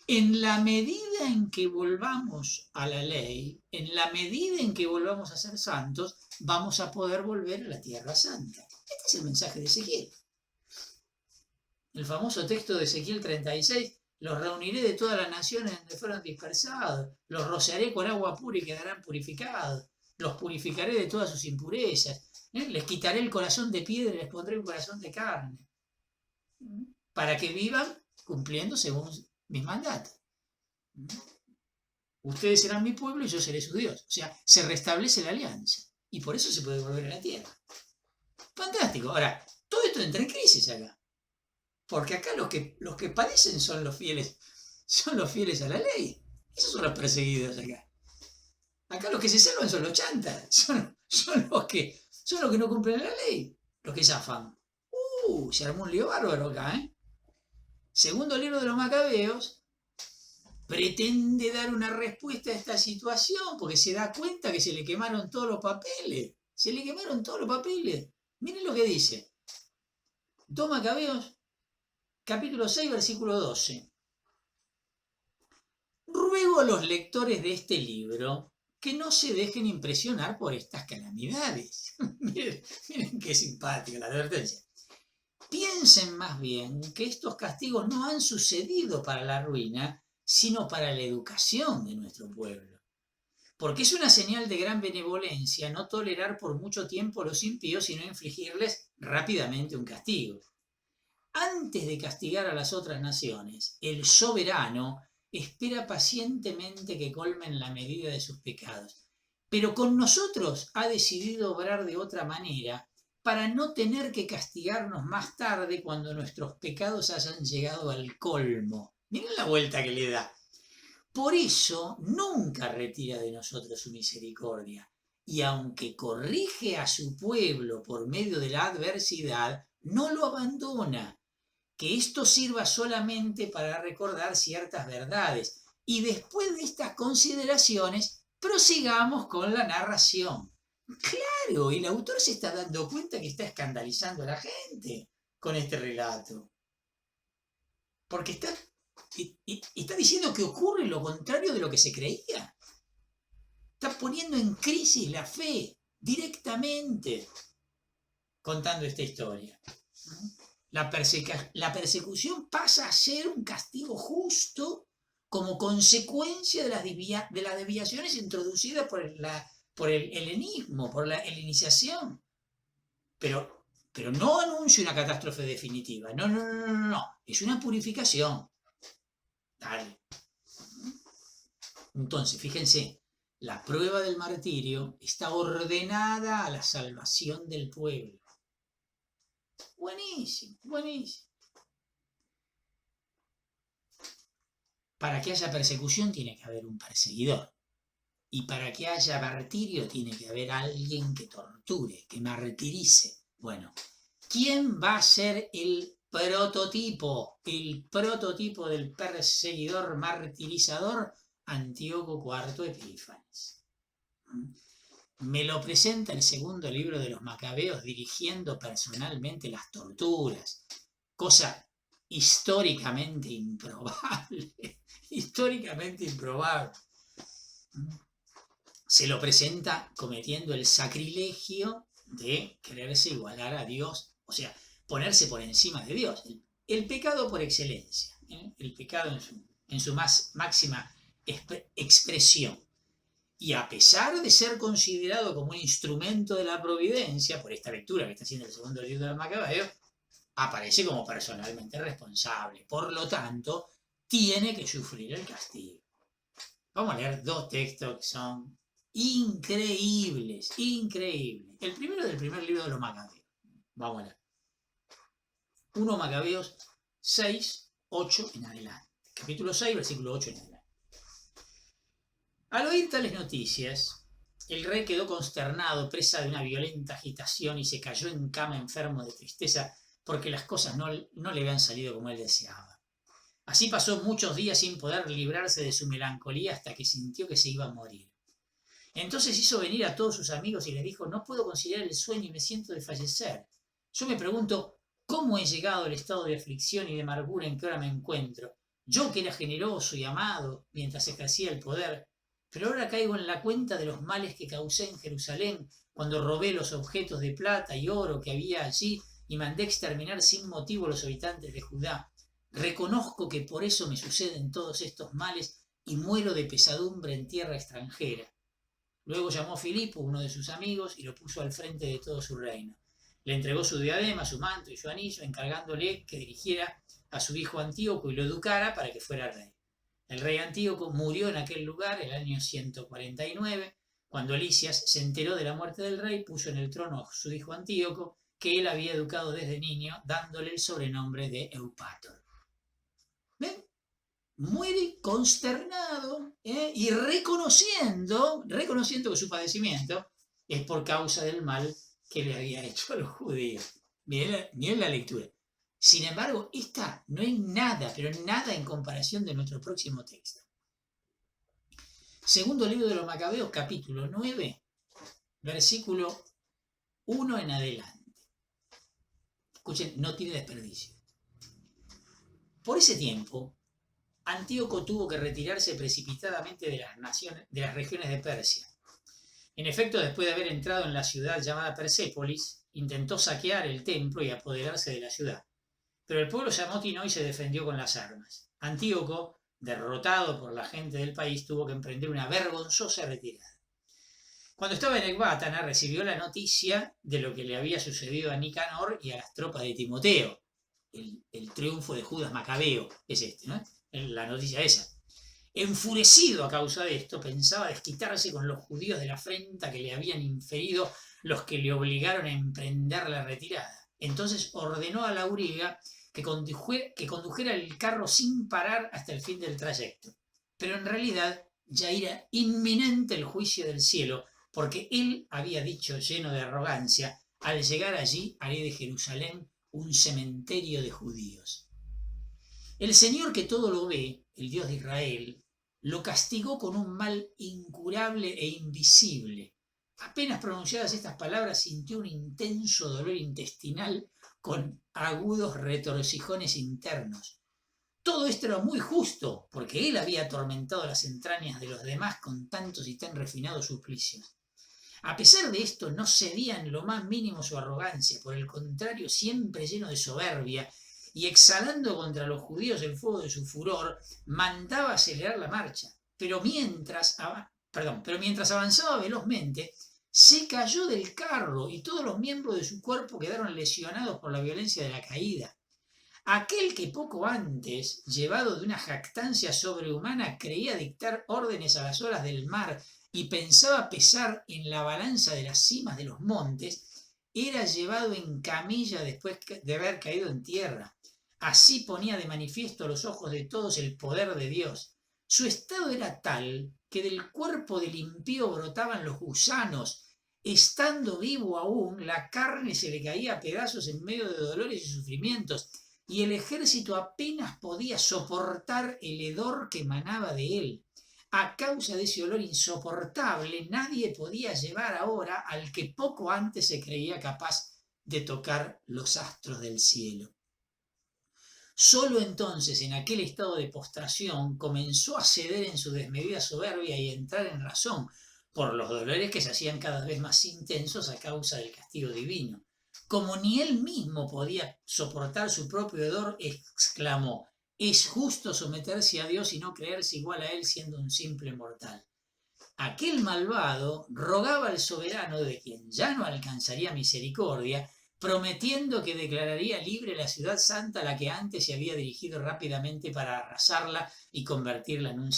Speaker 1: En la medida en que volvamos a la ley, en la medida en que volvamos a ser santos, vamos a poder volver a la tierra santa. Este es el mensaje de Ezequiel. El famoso texto de Ezequiel 36, los reuniré de todas las naciones donde fueron dispersados, los rociaré con agua pura y quedarán purificados, los purificaré de todas sus impurezas, les quitaré el corazón de piedra y les pondré un corazón de carne, para que vivan cumpliendo según mis mandatos. Ustedes serán mi pueblo y yo seré su Dios. O sea, se restablece la alianza. Y por eso se puede volver a la tierra. Fantástico. Ahora, todo esto entra en crisis acá. Porque acá los que padecen son los fieles a la ley. Esos son los perseguidos acá. Acá los que se salvan son los chantas. Son los que no cumplen la ley. Los que zafan. Se armó un lío bárbaro acá, ¿eh? Segundo libro de los Macabeos pretende dar una respuesta a esta situación porque se da cuenta que se le quemaron todos los papeles. Se le quemaron todos los papeles. Miren lo que dice. 2 Macabeos, capítulo 6, versículo 12. Ruego a los lectores de este libro que no se dejen impresionar por estas calamidades. miren qué simpática la advertencia. Piensen más bien que estos castigos no han sucedido para la ruina, sino para la educación de nuestro pueblo. Porque es una señal de gran benevolencia no tolerar por mucho tiempo a los impíos, sino infligirles rápidamente un castigo. Antes de castigar a las otras naciones, el soberano espera pacientemente que colmen la medida de sus pecados. Pero con nosotros ha decidido obrar de otra manera, para no tener que castigarnos más tarde cuando nuestros pecados hayan llegado al colmo. Miren la vuelta que le da. Por eso nunca retira de nosotros su misericordia. Y aunque corrige a su pueblo por medio de la adversidad, no lo abandona. Que esto sirva solamente para recordar ciertas verdades. Y después de estas consideraciones, prosigamos con la narración. Claro, el autor se está dando cuenta que está escandalizando a la gente con este relato. Porque está diciendo que ocurre lo contrario de lo que se creía. Está poniendo en crisis la fe directamente contando esta historia. La persecución pasa a ser un castigo justo como consecuencia de las desviaciones introducidas por el helenismo, por la helenización. Pero no anuncia una catástrofe definitiva. No. Es una purificación. Dale. Entonces, fíjense, la prueba del martirio está ordenada a la salvación del pueblo. Buenísimo. Para que haya persecución tiene que haber un perseguidor. Y para que haya martirio tiene que haber alguien que torture, que martirice. Bueno, ¿quién va a ser el prototipo del perseguidor martirizador? Antíoco IV Epífanes. Me lo presenta el segundo libro de los Macabeos dirigiendo personalmente las torturas, cosa históricamente improbable. Se lo presenta cometiendo el sacrilegio de quererse igualar a Dios, o sea, ponerse por encima de Dios. El pecado por excelencia, el pecado en su máxima expresión. Y a pesar de ser considerado como un instrumento de la providencia, por esta lectura que está haciendo el segundo libro de los Macabeos, aparece como personalmente responsable. Por lo tanto, tiene que sufrir el castigo. Vamos a leer dos textos que son increíbles, increíbles. El primero del primer libro de los Macabeos. Vamos a leer. 1 Macabeos 6, 8 en adelante. Capítulo 6, versículo 8 en adelante. Al oír tales noticias, el rey quedó consternado, presa de una violenta agitación, y se cayó en cama enfermo de tristeza porque las cosas no le habían salido como él deseaba. Así pasó muchos días sin poder librarse de su melancolía hasta que sintió que se iba a morir. Entonces hizo venir a todos sus amigos y les dijo: no puedo conciliar el sueño y me siento de fallecer. Yo me pregunto, ¿cómo he llegado al estado de aflicción y de amargura en que ahora me encuentro? Yo, que era generoso y amado mientras ejercía el poder, pero ahora caigo en la cuenta de los males que causé en Jerusalén cuando robé los objetos de plata y oro que había allí y mandé exterminar sin motivo a los habitantes de Judá. Reconozco que por eso me suceden todos estos males y muero de pesadumbre en tierra extranjera. Luego llamó a Filipo, uno de sus amigos, y lo puso al frente de todo su reino. Le entregó su diadema, su manto y su anillo, encargándole que dirigiera a su hijo Antíoco y lo educara para que fuera rey. El rey Antíoco murió en aquel lugar el año 149. Cuando Lisias se enteró de la muerte del rey, puso en el trono a su hijo Antíoco, que él había educado desde niño, dándole el sobrenombre de Eupator. ¿Ven? Muere consternado y reconociendo que su padecimiento es por causa del mal que le había hecho a los judíos. Miren la lectura. Sin embargo, esta no es nada, pero nada en comparación de nuestro próximo texto. Segundo libro de los Macabeos, capítulo 9, versículo 1 en adelante. Escuchen, no tiene desperdicio. Por ese tiempo, Antíoco tuvo que retirarse precipitadamente de las regiones de Persia. En efecto, después de haber entrado en la ciudad llamada Persépolis, intentó saquear el templo y apoderarse de la ciudad. Pero el pueblo se amotinó y se defendió con las armas. Antíoco, derrotado por la gente del país, tuvo que emprender una vergonzosa retirada. Cuando estaba en Ecbátana, recibió la noticia de lo que le había sucedido a Nicanor y a las tropas de Timoteo. El triunfo de Judas Macabeo es este, ¿no? La noticia esa. Enfurecido a causa de esto, pensaba desquitarse con los judíos de la afrenta que le habían inferido los que le obligaron a emprender la retirada. Entonces ordenó a la auriga que condujera el carro sin parar hasta el fin del trayecto. Pero en realidad ya era inminente el juicio del cielo, porque él había dicho, lleno de arrogancia: al llegar allí haré de Jerusalén un cementerio de judíos. El Señor, que todo lo ve, el Dios de Israel, lo castigó con un mal incurable e invisible. Apenas pronunciadas estas palabras, sintió un intenso dolor intestinal con agudos retorcijones internos. Todo esto era muy justo, porque él había atormentado las entrañas de los demás con tantos y tan refinados suplicios. A pesar de esto, no cedía en lo más mínimo su arrogancia, por el contrario, siempre lleno de soberbia, y exhalando contra los judíos el fuego de su furor, mandaba acelerar la marcha. Pero mientras avanzaba velozmente, se cayó del carro y todos los miembros de su cuerpo quedaron lesionados por la violencia de la caída. Aquel que poco antes, llevado de una jactancia sobrehumana, creía dictar órdenes a las olas del mar y pensaba pesar en la balanza de las cimas de los montes, era llevado en camilla después de haber caído en tierra. Así ponía de manifiesto a los ojos de todos el poder de Dios. Su estado era tal que del cuerpo del impío brotaban los gusanos. Estando vivo aún, la carne se le caía a pedazos en medio de dolores y sufrimientos, y el ejército apenas podía soportar el hedor que emanaba de él. A causa de ese olor insoportable, nadie podía llevar ahora al que poco antes se creía capaz de tocar los astros del cielo. Solo entonces, en aquel estado de postración, comenzó a ceder en su desmedida soberbia y a entrar en razón, por los dolores que se hacían cada vez más intensos a causa del castigo divino. Como ni él mismo podía soportar su propio hedor, exclamó: es justo someterse a Dios y no creerse igual a él siendo un simple mortal. Aquel malvado rogaba al soberano, de quien ya no alcanzaría misericordia, prometiendo que declararía libre la ciudad santa a la que antes se había dirigido rápidamente para arrasarla y convertirla en un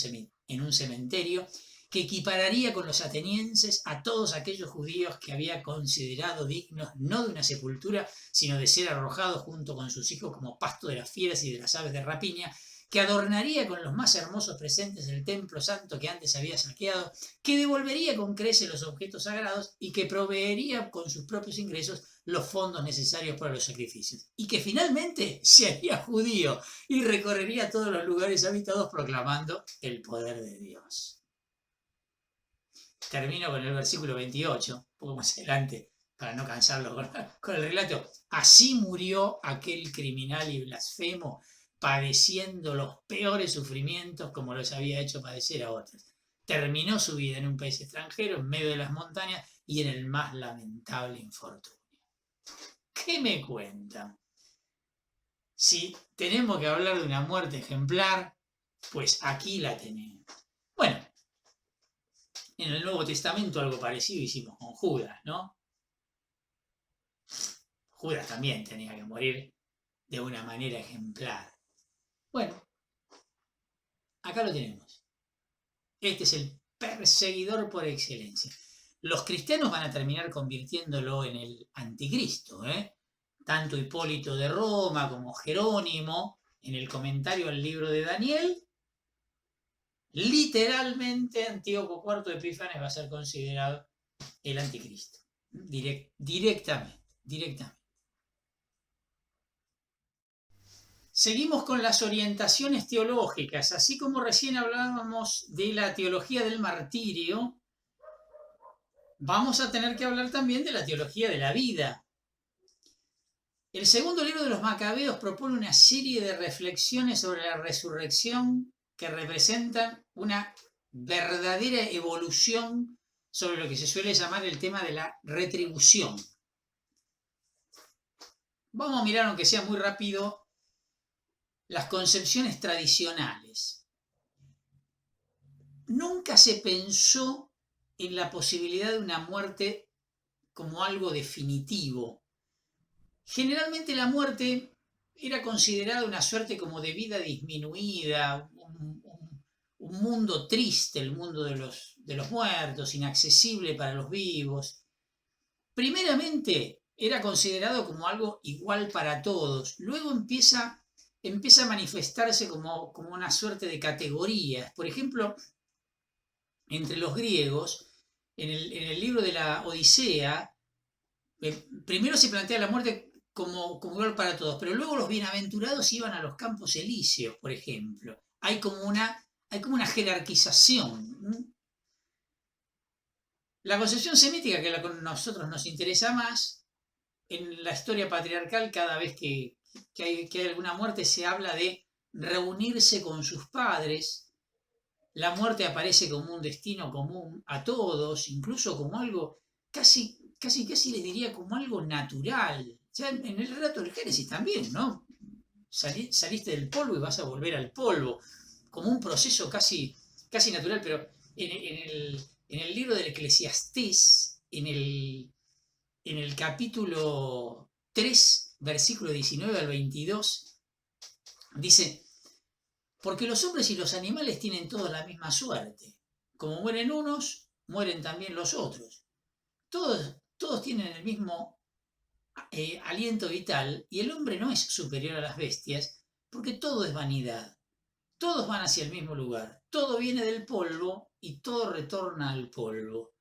Speaker 1: en un cementerio, que equipararía con los atenienses a todos aquellos judíos que había considerado dignos no de una sepultura, sino de ser arrojados junto con sus hijos como pasto de las fieras y de las aves de rapiña, que adornaría con los más hermosos presentes el templo santo que antes había saqueado, que devolvería con creces los objetos sagrados y que proveería con sus propios ingresos los fondos necesarios para los sacrificios, y que finalmente se haría judío y recorrería todos los lugares habitados proclamando el poder de Dios. Termino con el versículo 28, un poco más adelante, para no cansarlo con el relato. Así murió aquel criminal y blasfemo, padeciendo los peores sufrimientos como los había hecho padecer a otros. Terminó su vida en un país extranjero, en medio de las montañas y en el más lamentable infortunio. ¿Qué me cuentan? Si tenemos que hablar de una muerte ejemplar, pues aquí la tenemos. Bueno, en el Nuevo Testamento algo parecido hicimos con Judas, ¿no? Judas también tenía que morir de una manera ejemplar. Bueno, acá lo tenemos. Este es el perseguidor por excelencia. Los cristianos van a terminar convirtiéndolo en el anticristo, Tanto Hipólito de Roma como Jerónimo, en el comentario al libro de Daniel, literalmente Antíoco IV de Epífanes va a ser considerado el anticristo. Directamente. Seguimos con las orientaciones teológicas. Así como recién hablábamos de la teología del martirio, vamos a tener que hablar también de la teología de la vida. El segundo libro de los Macabeos propone una serie de reflexiones sobre la resurrección que representan una verdadera evolución sobre lo que se suele llamar el tema de la retribución. Vamos a mirar, aunque sea muy rápido, las concepciones tradicionales. Nunca se pensó en la posibilidad de una muerte como algo definitivo. Generalmente la muerte era considerada una suerte como de vida disminuida, un mundo triste, el mundo de los muertos, inaccesible para los vivos. Primeramente era considerado como algo igual para todos, luego empieza a manifestarse como una suerte de categorías. Por ejemplo, entre los griegos, en el libro de la Odisea, primero se plantea la muerte como igual para todos, pero luego los bienaventurados iban a los campos elíseos, por ejemplo. Hay como una jerarquización. La concepción semítica, que a nosotros nos interesa más, en la historia patriarcal, cada vez que hay alguna muerte, se habla de reunirse con sus padres. La muerte aparece como un destino común a todos, incluso como algo casi les diría como algo natural. Ya en el relato del Génesis también, ¿no? Saliste del polvo y vas a volver al polvo, como un proceso casi natural, pero en el libro del Eclesiastés, en el capítulo 3, versículo 19 al 22, dice: porque los hombres y los animales tienen todos la misma suerte. Como mueren unos, mueren también los otros. Todos tienen el mismo aliento vital, y el hombre no es superior a las bestias, porque todo es vanidad. Todos van hacia el mismo lugar. Todo viene del polvo y todo retorna al polvo.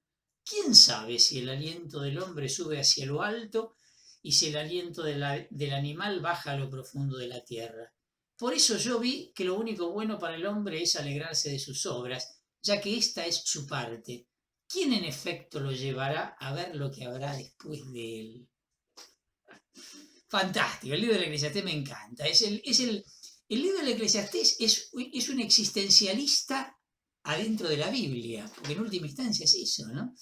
Speaker 1: ¿Quién sabe si el aliento del hombre sube hacia lo alto y si el aliento del animal baja a lo profundo de la tierra? Por eso yo vi que lo único bueno para el hombre es alegrarse de sus obras, ya que esta es su parte. ¿Quién en efecto lo llevará a ver lo que habrá después de él? Fantástico, el libro del Eclesiastés me encanta. El libro del Eclesiastés es un existencialista adentro de la Biblia, porque en última instancia es eso, ¿no?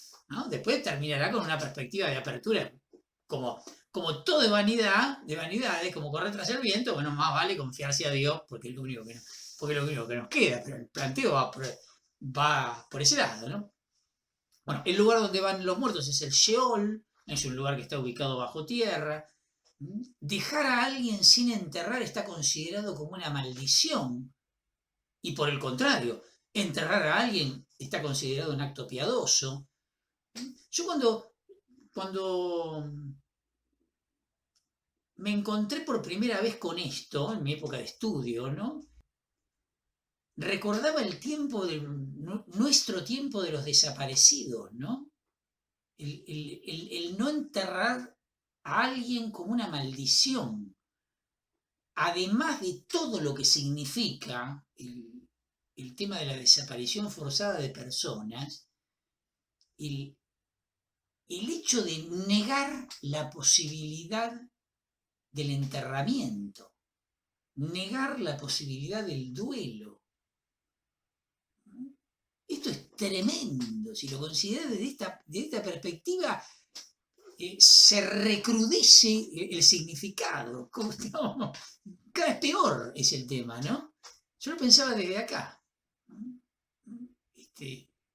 Speaker 1: Después terminará con una perspectiva de apertura, como todo de vanidades, como correr tras el viento. Bueno, más vale confiarse a Dios, porque es lo único que nos queda, pero el planteo va por ese lado, ¿no? Bueno, el lugar donde van los muertos es el Sheol, es un lugar que está ubicado bajo tierra. Dejar a alguien sin enterrar está considerado como una maldición. Y por el contrario, Enterrar a alguien está considerado un acto piadoso. Yo cuando me encontré por primera vez con esto, en mi época de estudio, ¿no? Recordaba el tiempo nuestro tiempo de los desaparecidos, ¿no? El no enterrar a alguien como una maldición, además de todo lo que significa el tema de la desaparición forzada de personas, el, el hecho de negar la posibilidad del enterramiento, negar la posibilidad del duelo. Esto es tremendo, si lo consideras desde esta perspectiva, se recrudece el significado. No, cada vez peor es el tema, ¿no? Yo lo pensaba desde acá.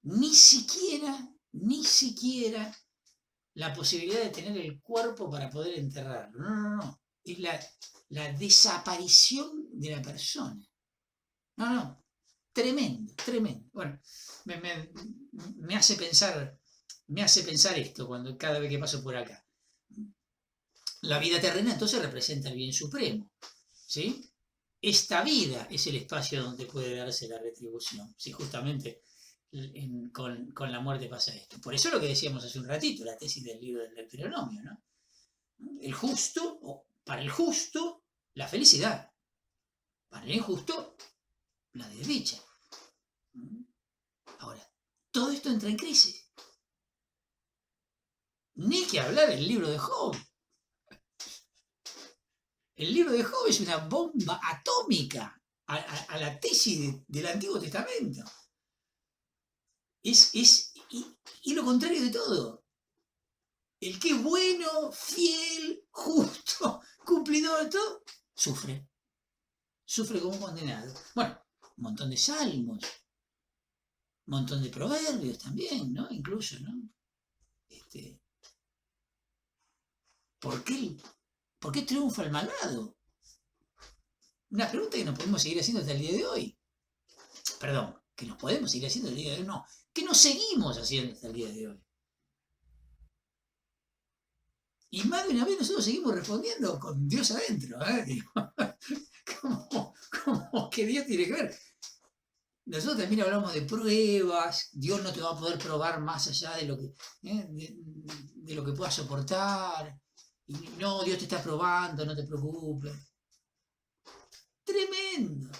Speaker 1: Ni siquiera la posibilidad de tener el cuerpo para poder enterrarlo. No. Es la desaparición de la persona. No. Tremendo. Bueno, me hace pensar esto cada vez que paso por acá. La vida terrena entonces representa el bien supremo, ¿sí? Esta vida es el espacio donde puede darse la retribución, si justamente con la muerte pasa esto. Por eso lo que decíamos hace un ratito, la tesis del libro del Deuteronomio, ¿no? El justo, o para el justo, la felicidad. Para el injusto, la desdicha. Ahora, todo esto entra en crisis. Ni que hablar el libro de Job. El libro de Job es una bomba atómica a la tesis del Antiguo Testamento. Y lo contrario de todo. El que es bueno, fiel, justo, cumplidor de todo, sufre. Sufre como un condenado. Bueno, un montón de salmos, un montón de proverbios también, ¿no? Incluso, ¿no? ¿Por qué triunfa el malvado? Una pregunta que nos podemos seguir haciendo hasta el día de hoy. Perdón, que nos podemos seguir haciendo hasta el día de hoy. No, que nos seguimos haciendo hasta el día de hoy. Y más de una vez nosotros seguimos respondiendo con Dios adentro, ¿eh? Como que Dios tiene que ver. Nosotros también hablamos de pruebas. Dios no te va a poder probar más allá de lo que, de lo que puedas soportar. Y no, Dios te está probando, no te preocupes. Tremendo.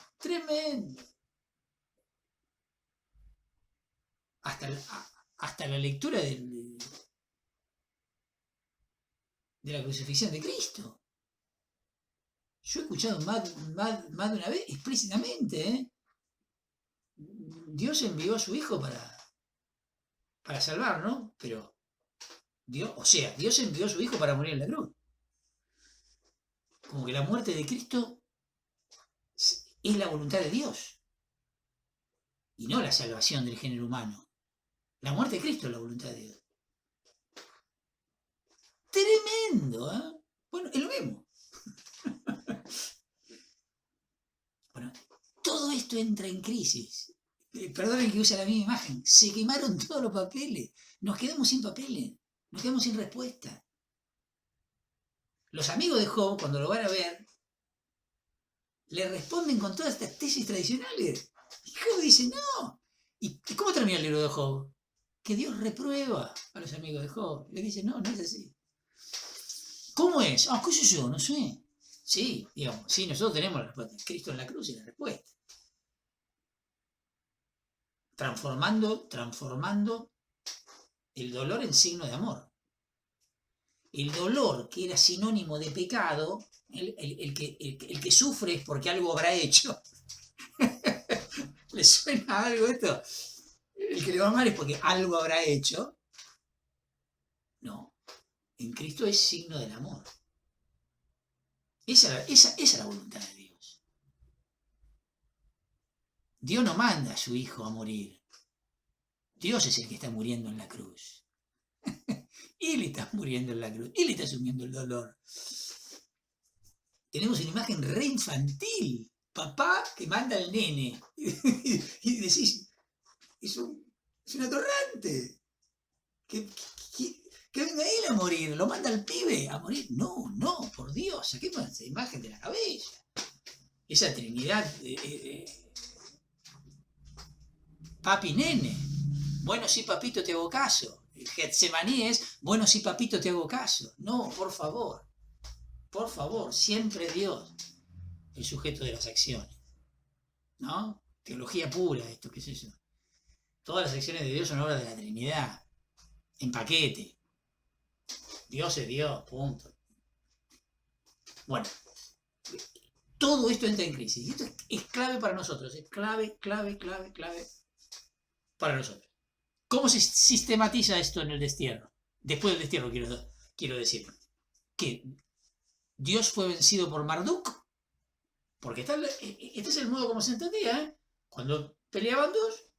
Speaker 1: Hasta la lectura de la crucifixión de Cristo. Yo he escuchado más de una vez explícitamente, Dios envió a su Hijo para salvar, ¿no? Pero Dios envió a su Hijo para morir en la cruz. Como que la muerte de Cristo es la voluntad de Dios y no la salvación del género humano. La muerte de Cristo es la voluntad de Dios. Tremendo, ¿eh? Bueno, es lo mismo. Bueno, todo esto entra en crisis. Perdonen que use la misma imagen. Se quemaron todos los papeles. Nos quedamos sin papeles. Nos quedamos sin respuesta. Los amigos de Job, cuando lo van a ver, le responden con todas estas tesis tradicionales. Y Job dice, no. ¿Y cómo termina el libro de Job? Que Dios reprueba a los amigos de Job. Le dice, no es así. ¿Cómo es? ¿Qué sé yo? No sé. Sí, digamos, sí, nosotros tenemos la respuesta. Cristo en la cruz y la respuesta. Transformando el dolor en signo de amor. El dolor, que era sinónimo de pecado, el que sufre es porque algo habrá hecho. ¿Le suena algo esto? El que le va mal es porque algo habrá hecho. No, en Cristo es signo del amor. Esa es la voluntad de Dios. Dios no manda a su Hijo a morir. Dios es el que está muriendo en la cruz. Él está muriendo en la cruz. Él está asumiendo el dolor. Tenemos una imagen re infantil. Papá que manda al nene. Y decís, es un atorrante. Que venga él a morir, lo manda al pibe a morir. No, por Dios, saquemos esa imagen de la cabeza. Esa Trinidad, papi nene. Bueno, sí, papito, te hago caso. Getsemaní es, bueno, sí, papito, te hago caso. No, por favor, siempre Dios, el sujeto de las acciones. ¿No? Teología pura, esto, qué sé yo. Todas las acciones de Dios son obras de la Trinidad, en paquete. Dios es Dios, punto. Bueno, todo esto entra en crisis. Y esto es clave para nosotros, es clave para nosotros. ¿Cómo se sistematiza esto en el destierro? Después del destierro, quiero decir. Que Dios fue vencido por Marduk, porque este es el modo como se entendía, ¿eh? Cuando peleaban dos,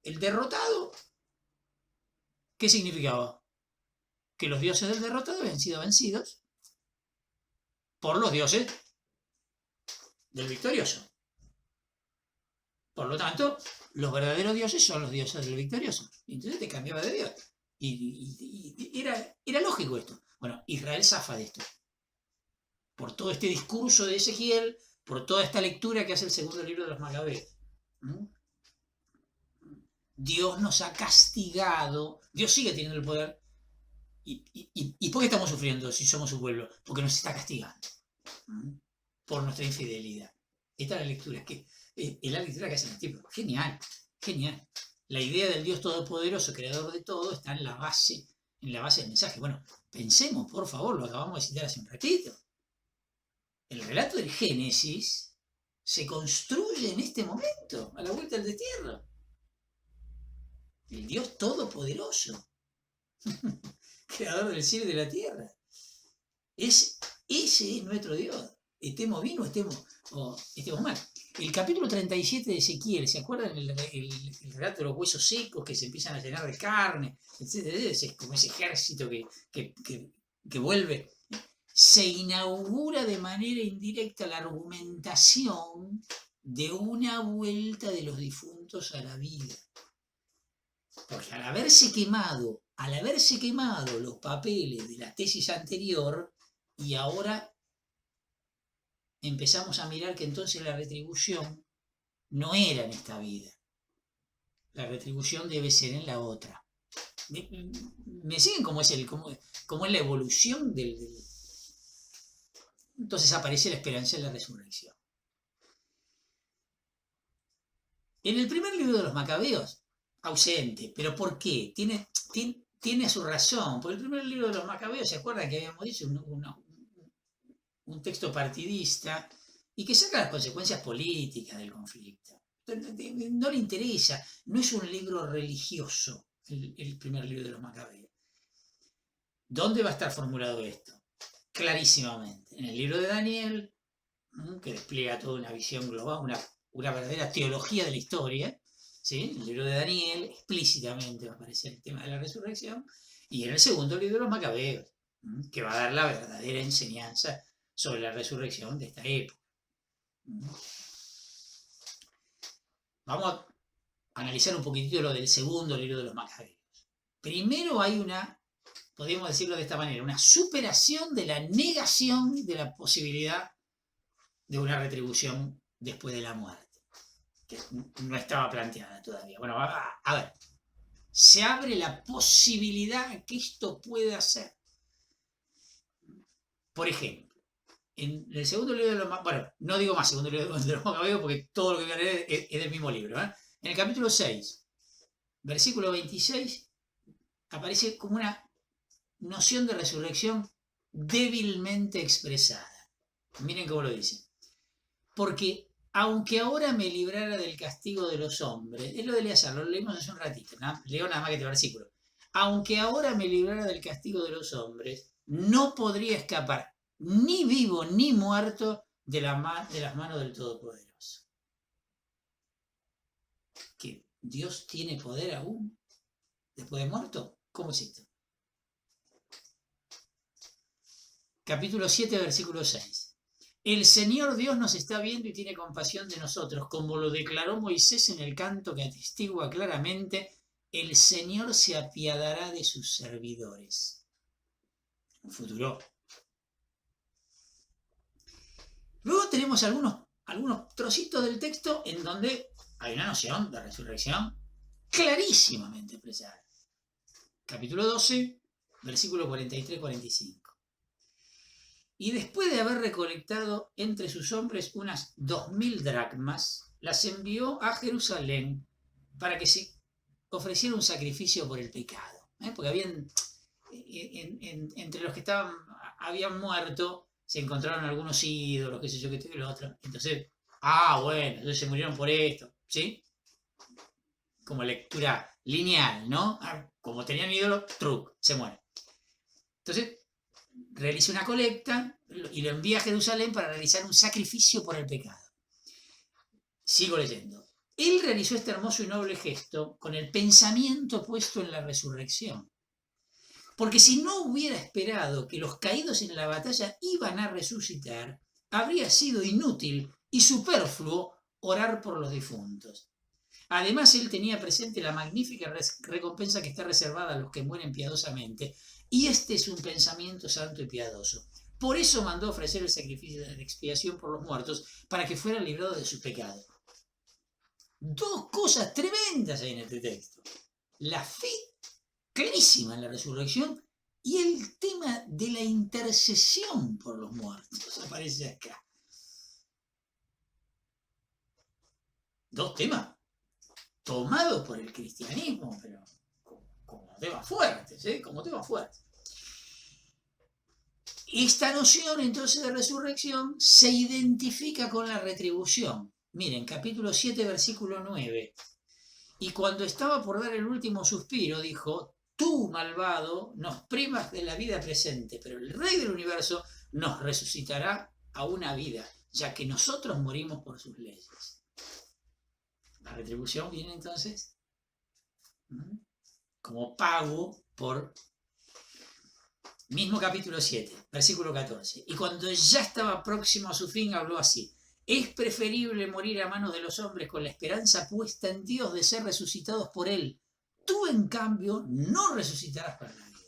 Speaker 1: el derrotado, ¿qué significaba? Que los dioses del derrotado habían sido vencidos por los dioses del victorioso. Por lo tanto, los verdaderos dioses son los dioses del victorioso. Entonces te cambiaba de Dios. Y era lógico esto. Bueno, Israel zafa de esto. Por todo este discurso de Ezequiel, por toda esta lectura que hace el segundo libro de los Macabeos. Dios nos ha castigado. Dios sigue teniendo el poder. ¿Y por qué estamos sufriendo si somos su pueblo? Porque nos está castigando. Por nuestra infidelidad. Esta es la lectura. Es la lectura que hacen los tipos. Genial. La idea del Dios Todopoderoso, creador de todo, está en la base del mensaje. Bueno, pensemos, por favor, lo acabamos de citar hace un ratito. El relato del Génesis se construye en este momento, a la vuelta del destierro. El Dios Todopoderoso, creador del cielo y de la tierra. Ese es nuestro Dios. Estemos bien o estemos mal. El capítulo 37 de Ezequiel, ¿se acuerdan el relato de los huesos secos que se empiezan a llenar de carne? Es como ese ejército que vuelve. Se inaugura de manera indirecta la argumentación de una vuelta de los difuntos a la vida. Porque al haberse quemado los papeles de la tesis anterior, y ahora empezamos a mirar que entonces la retribución no era en esta vida. La retribución debe ser en la otra. ¿Me siguen cómo es la evolución del... Entonces aparece la esperanza de la resurrección. En el primer libro de los Macabeos, ausente. ¿Pero por qué? Tiene su razón. Porque el primer libro de los Macabeos, ¿se acuerdan que habíamos dicho? Un texto partidista y que saca las consecuencias políticas del conflicto. No le interesa. No es un libro religioso el primer libro de los Macabeos. ¿Dónde va a estar formulado esto? Clarísimamente. En el libro de Daniel, que despliega toda una visión global, una verdadera teología de la historia, ¿sí? En el libro de Daniel explícitamente va a aparecer el tema de la resurrección, y en el segundo libro de los Macabeos, que va a dar la verdadera enseñanza sobre la resurrección de esta época. Vamos a analizar un poquitito lo del segundo libro de los Macabeos. Primero hay podríamos decirlo de esta manera, una superación de la negación de la posibilidad de una retribución después de la muerte, que no estaba planteada todavía. Bueno, a ver, se abre la posibilidad que esto pueda ser. Por ejemplo, en el segundo libro de los Macabeos, bueno, no digo más segundo libro de los Macabeos porque todo lo que voy a leer es del mismo libro. En el capítulo 6, versículo 26, aparece como una noción de resurrección débilmente expresada. Miren cómo lo dice. Porque aunque ahora me librara del castigo de los hombres, es lo de Eleazar, lo leímos hace un ratito, leo nada más que este versículo. Aunque ahora me librara del castigo de los hombres, no podría escapar ni vivo ni muerto de las manos del Todopoderoso. ¿Que Dios tiene poder aún después de muerto? ¿Cómo es esto? Capítulo 7, versículo 6. El Señor Dios nos está viendo y tiene compasión de nosotros, como lo declaró Moisés en el canto que atestigua claramente, el Señor se apiadará de sus servidores. Un futuro. Luego tenemos algunos trocitos del texto en donde hay una noción de resurrección clarísimamente expresada. Capítulo 12, versículo 43-45. Y después de haber recolectado entre sus hombres unas 2000 dracmas, las envió a Jerusalén para que se ofreciera un sacrificio por el pecado. Porque entre los que habían muerto, se encontraron algunos ídolos, qué sé yo, qué esto y lo otro. Entonces, bueno, entonces se murieron por esto, ¿sí? Como lectura lineal, ¿no? Como tenían ídolos, truc, se mueren. Entonces, realiza una colecta y lo envía a Jerusalén para realizar un sacrificio por el pecado. Sigo leyendo. Él realizó este hermoso y noble gesto con el pensamiento puesto en la resurrección. Porque si no hubiera esperado que los caídos en la batalla iban a resucitar, habría sido inútil y superfluo orar por los difuntos. Además, él tenía presente la magnífica recompensa que está reservada a los que mueren piadosamente, y este es un pensamiento santo y piadoso. Por eso mandó ofrecer el sacrificio de expiación por los muertos, para que fueran librados de su pecado. Dos cosas tremendas hay en este texto. La fe clarísima en la resurrección y el tema de la intercesión por los muertos aparece acá. Dos temas tomados por el cristianismo, pero como temas fuertes, como temas fuertes. Esta noción entonces de resurrección se identifica con la retribución. Miren, capítulo 7, versículo 9. Y cuando estaba por dar el último suspiro, dijo, tú, malvado, nos primas de la vida presente, pero el Rey del universo nos resucitará a una vida, ya que nosotros morimos por sus leyes. La retribución viene entonces como pago por... Mismo capítulo 7, versículo 14. Y cuando ya estaba próximo a su fin, habló así. Es preferible morir a manos de los hombres con la esperanza puesta en Dios de ser resucitados por Él. Tú, en cambio, no resucitarás para la vida.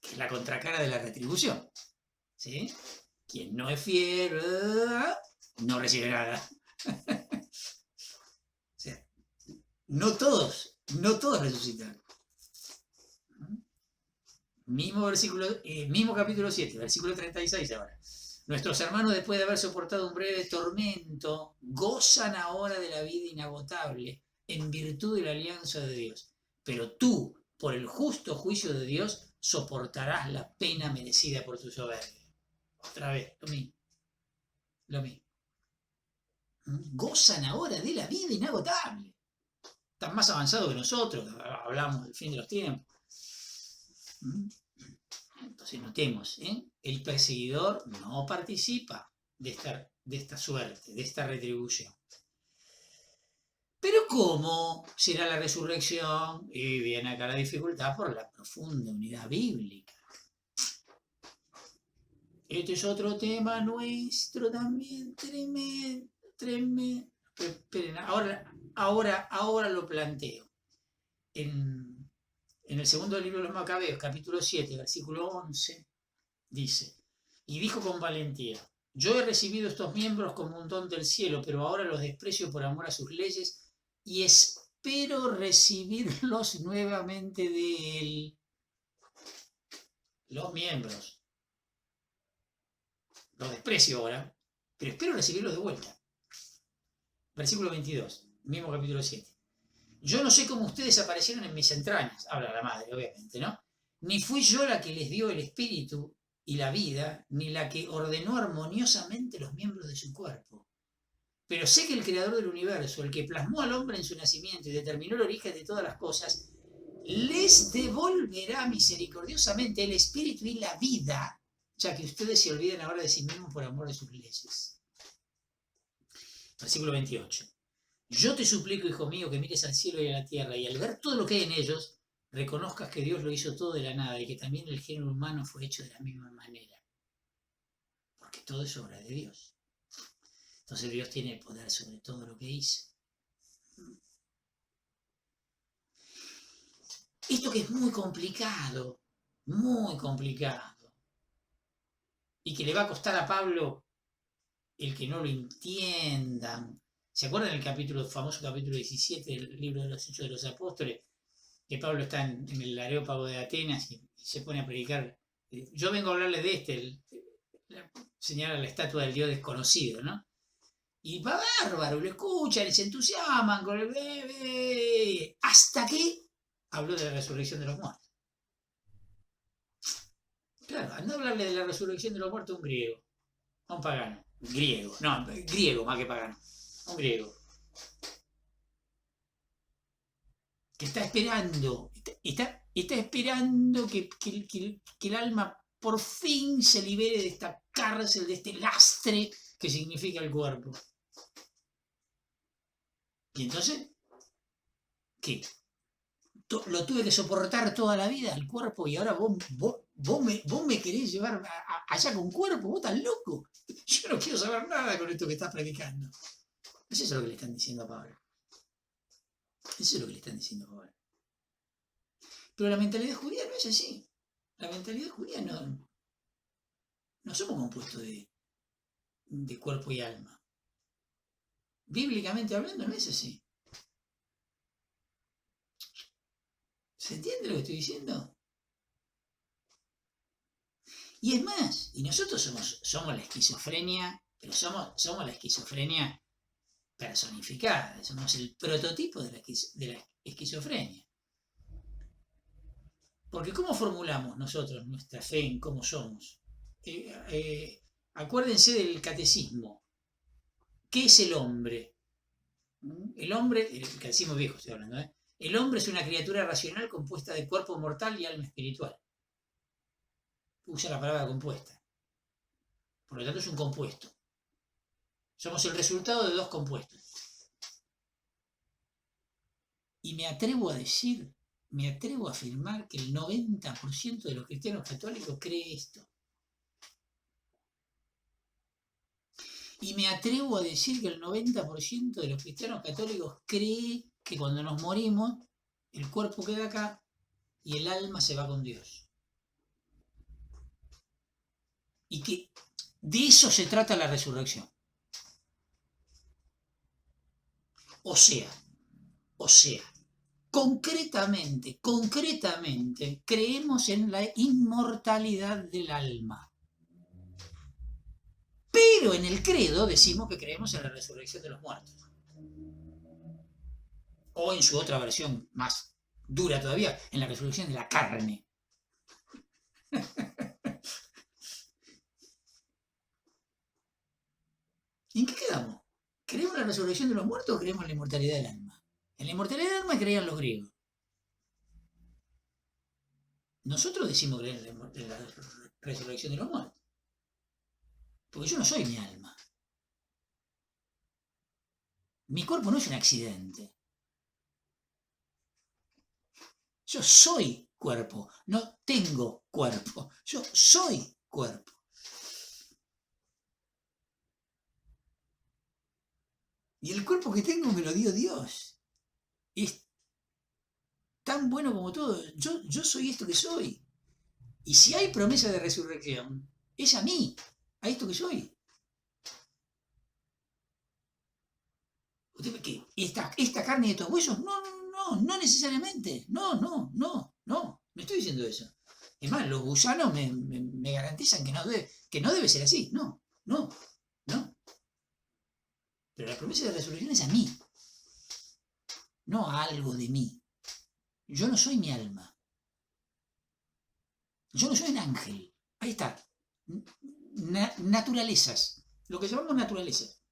Speaker 1: Que es la contracara de la retribución. ¿Sí? Quien no es fiel no recibe nada. O sea, no todos resucitan. Mismo capítulo 7, versículo 36 ahora. Nuestros hermanos, después de haber soportado un breve tormento, gozan ahora de la vida inagotable en virtud de la alianza de Dios. Pero tú, por el justo juicio de Dios, soportarás la pena merecida por tu soberbia. Otra vez, lo mismo. Gozan ahora de la vida inagotable. Están más avanzados que nosotros, hablamos del fin de los tiempos. Entonces notemos, el perseguidor no participa de esta suerte, de esta retribución. Pero ¿cómo será la resurrección? Y viene acá la dificultad por la profunda unidad bíblica. Este es otro tema nuestro también, tremendo. Esperen, ahora lo planteo. En el segundo libro de los Macabeos, capítulo 7, versículo 11, dice, y dijo con valentía, yo he recibido estos miembros como un don del cielo, pero ahora los desprecio por amor a sus leyes y espero recibirlos nuevamente de él. Los miembros. Los desprecio ahora, pero espero recibirlos de vuelta. Versículo 22, mismo capítulo 7. Yo no sé cómo ustedes aparecieron en mis entrañas, habla la madre, obviamente, ¿no? Ni fui yo la que les dio el espíritu y la vida, ni la que ordenó armoniosamente los miembros de su cuerpo. Pero sé que el creador del universo, el que plasmó al hombre en su nacimiento y determinó el origen de todas las cosas, les devolverá misericordiosamente el espíritu y la vida, ya que ustedes se olviden ahora de sí mismos por amor de sus leyes. Versículo 28. Yo te suplico, hijo mío, que mires al cielo y a la tierra, y al ver todo lo que hay en ellos, reconozcas que Dios lo hizo todo de la nada y que también el género humano fue hecho de la misma manera. porque todo es obra de Dios. Entonces Dios tiene poder sobre todo lo que hizo. Esto que es muy complicado, y que le va a costar a Pablo el que no lo entiendan. ¿Se acuerdan el famoso capítulo 17 del libro de los Hechos de los Apóstoles? Que Pablo está en el Areópago de Atenas y se pone a predicar. Yo vengo a hablarles de señala la estatua del Dios desconocido, ¿no? Y va bárbaro, lo escuchan y se entusiasman con el bebé, hasta que habló de la resurrección de los muertos. Claro, anda a hablarle de la resurrección de los muertos a un griego, a un pagano. Griego, no, griego más que pagano, un griego. Que está esperando, está esperando que el alma por fin se libere de esta cárcel, de este lastre que significa el cuerpo. Y entonces, ¿qué? Lo tuve que soportar toda la vida, el cuerpo, y ahora vos me querés llevar allá con cuerpo, vos estás loco. Yo no quiero saber nada con esto que estás predicando. Eso es lo que le están diciendo a Pablo. Eso es lo que le están diciendo a Pablo. Pero la mentalidad judía no es así. La mentalidad judía no somos compuestos de cuerpo y alma. Bíblicamente hablando, no es así. ¿Se entiende lo que estoy diciendo? Y es más, y nosotros somos la esquizofrenia, pero somos la esquizofrenia personificada, somos el prototipo de la esquizofrenia. Porque ¿cómo formulamos nosotros nuestra fe en cómo somos? Acuérdense del catecismo. ¿Qué es el hombre? El hombre, el catecismo viejo estoy hablando, ¿eh? El hombre es una criatura racional compuesta de cuerpo mortal y alma espiritual. Usa la palabra compuesta. Por lo tanto es un compuesto. Somos el resultado de dos compuestos. Y me atrevo a afirmar que el 90% de los cristianos católicos cree esto. Y me atrevo a decir que el 90% de los cristianos católicos cree que cuando nos morimos, el cuerpo queda acá y el alma se va con Dios. Y que de eso se trata la resurrección. O sea, concretamente, creemos en la inmortalidad del alma. Pero en el credo decimos que creemos en la resurrección de los muertos. O en su otra versión más dura todavía, en la resurrección de la carne. ¿Y en qué quedamos? ¿Creemos en la resurrección de los muertos o creemos en la inmortalidad del alma? En la inmortalidad del alma creían los griegos. Nosotros decimos creer en la resurrección de los muertos. Porque yo no soy mi alma. Mi cuerpo no es un accidente. Yo soy cuerpo, no tengo cuerpo. Yo soy cuerpo. Y el cuerpo que tengo me lo dio Dios. Es tan bueno como todo. Yo soy esto que soy. Y si hay promesa de resurrección, es a mí, a esto que soy. ¿Usted qué? ¿Esta carne de estos huesos? No necesariamente. No estoy diciendo eso. Es más, los gusanos me garantizan que no debe ser así. No. Pero la promesa de resurrección es a mí, no a algo de mí. Yo no soy mi alma. Yo no soy un ángel. Ahí está. Naturalezas. Lo que llamamos naturalezas.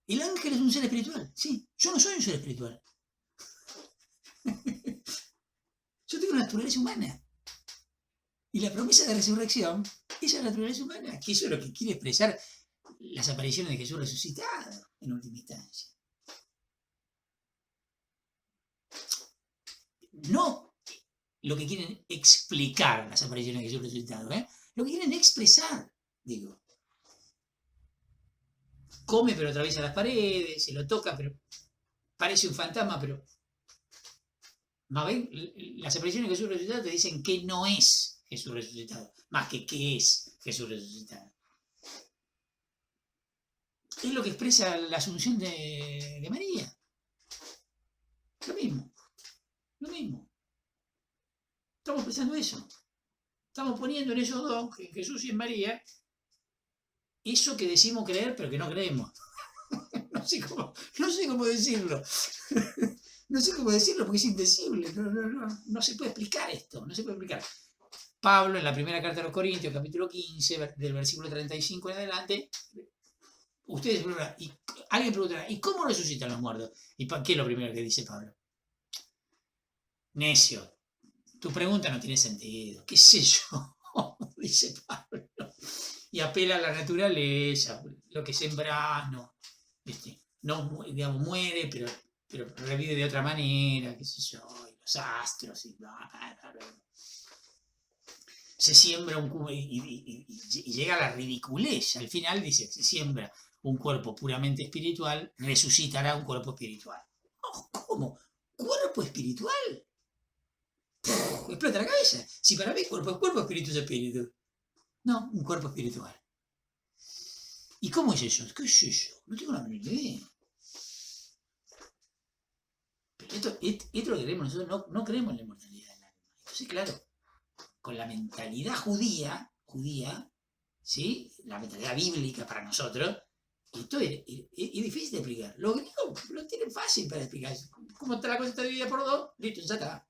Speaker 1: El ángel es un ser espiritual. Sí, yo no soy un ser espiritual. Yo tengo una naturaleza humana. Y la promesa de resurrección es la naturaleza humana, que eso es lo que quiere expresar las apariciones de Jesús resucitado en última instancia. No lo que quieren explicar las apariciones de Jesús resucitado, lo que quieren expresar. digo. Come pero atraviesa las paredes, se lo toca, pero parece un fantasma, pero... Más bien, las apariciones de Jesús resucitado te dicen que no es Jesús resucitado, más que qué es Jesús resucitado. Es lo que expresa la asunción de María. Lo mismo, lo mismo. Estamos pensando eso. Estamos poniendo en esos dos, en Jesús y en María, eso que decimos creer, pero que no creemos. No sé cómo decirlo. No sé cómo decirlo porque es indecible. No se puede explicar esto. No se puede explicar. Pablo, en la primera carta a los Corintios, capítulo 15, del versículo 35 en adelante, ustedes preguntarán, alguien preguntará, ¿y cómo resucitan los muertos? ¿Y qué es lo primero que dice Pablo? Necio, tu pregunta no tiene sentido. ¿Qué sé yo? Dice Pablo. Y apela a la naturaleza, lo que sembra, no, digamos, muere, pero revive de otra manera, qué sé yo, y los astros, y bla, bla, bla, bla. Se siembra un cubo y llega a la ridiculez. Al final dice, se siembra un cuerpo puramente espiritual, resucitará un cuerpo espiritual. Oh, ¿cómo? ¿Cuerpo espiritual? ¡Puf! Explota la cabeza. Si para mí cuerpo es cuerpo, espíritu es espíritu. No, un cuerpo espiritual. ¿Y cómo es eso? ¿Qué es eso? No tengo la menor idea. Pero esto es lo que creemos nosotros, no creemos en la inmortalidad del alma. Entonces, claro, con la mentalidad judía, ¿sí? La mentalidad bíblica para nosotros, esto es difícil de explicar. Los griegos lo tienen fácil para explicar. Como la cosa está dividida por dos, listo, ya está.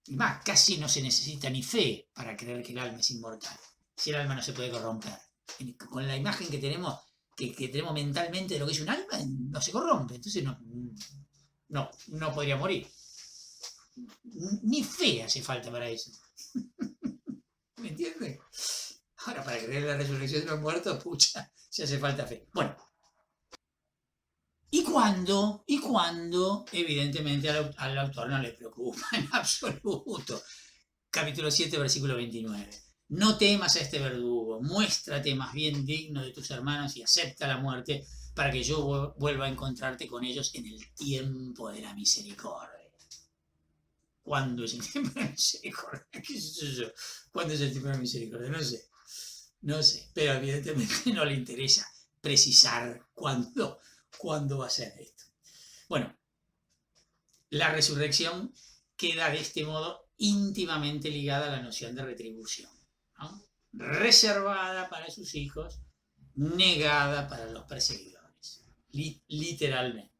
Speaker 1: Y más, casi no se necesita ni fe para creer que el alma es inmortal. Si el alma no se puede corromper. Con la imagen que tenemos, que tenemos mentalmente de lo que es un alma, no se corrompe. Entonces no podría morir. Ni fe hace falta para eso. ¿Me entiendes? Ahora, para creer en la resurrección de los muertos, pucha, si hace falta fe. Bueno. ¿Y cuándo? Evidentemente al autor no le preocupa en absoluto. Capítulo 7, versículo 29. No temas a este verdugo, muéstrate más bien digno de tus hermanos y acepta la muerte para que yo vuelva a encontrarte con ellos en el tiempo de la misericordia. ¿Cuándo es el tiempo de la misericordia? ¿Qué sé yo? ¿Cuándo es el tiempo de la misericordia? No sé, pero evidentemente no le interesa precisar cuándo va a ser esto. Bueno, la resurrección queda de este modo íntimamente ligada a la noción de retribución, ¿no? Reservada para sus hijos, negada para los perseguidores. Literalmente.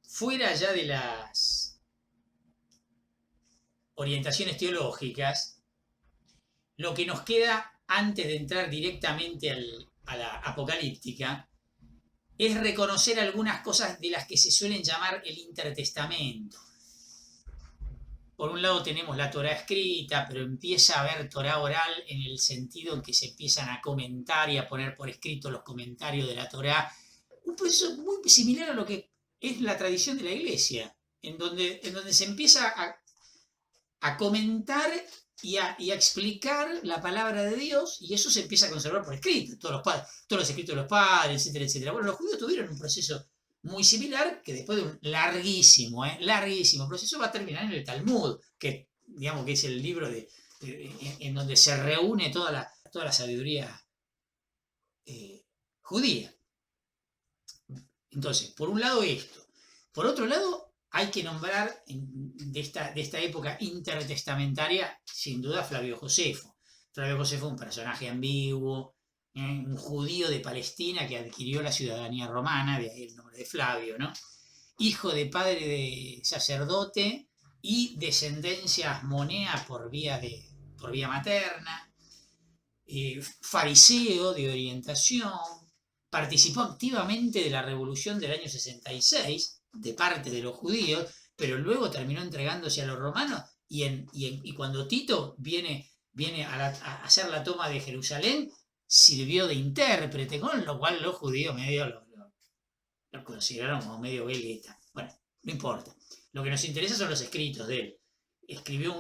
Speaker 1: Fuera ya de las orientaciones teológicas, lo que nos queda antes de entrar directamente a la apocalíptica es reconocer algunas cosas de las que se suelen llamar el intertestamento. Por un lado tenemos la Torá escrita, pero empieza a haber Torá oral en el sentido en que se empiezan a comentar y a poner por escrito los comentarios de la Torá. Un proceso muy similar a lo que es la tradición de la Iglesia, en donde se empieza a comentar y a explicar la palabra de Dios, y eso se empieza a conservar por escrito, todos los escritos de los padres, etcétera, etcétera. Bueno, los judíos tuvieron un proceso muy similar, que después de un larguísimo proceso va a terminar en el Talmud, que digamos que es el libro en donde se reúne toda la sabiduría judía. Entonces, por un lado esto. Por otro lado, hay que nombrar de esta época intertestamentaria, sin duda, Flavio Josefo. Flavio Josefo es un personaje ambiguo, un judío de Palestina que adquirió la ciudadanía romana, de ahí el nombre de Flavio, ¿no? Hijo de padre de sacerdote y descendencia asmonea por vía materna, fariseo de orientación, participó activamente de la revolución del año 66 de parte de los judíos, pero luego terminó entregándose a los romanos y cuando Tito viene a hacer la toma de Jerusalén, sirvió de intérprete, con lo cual los judíos medio lo consideraron como medio veleta. Bueno, no importa. Lo que nos interesa son los escritos de él. escribió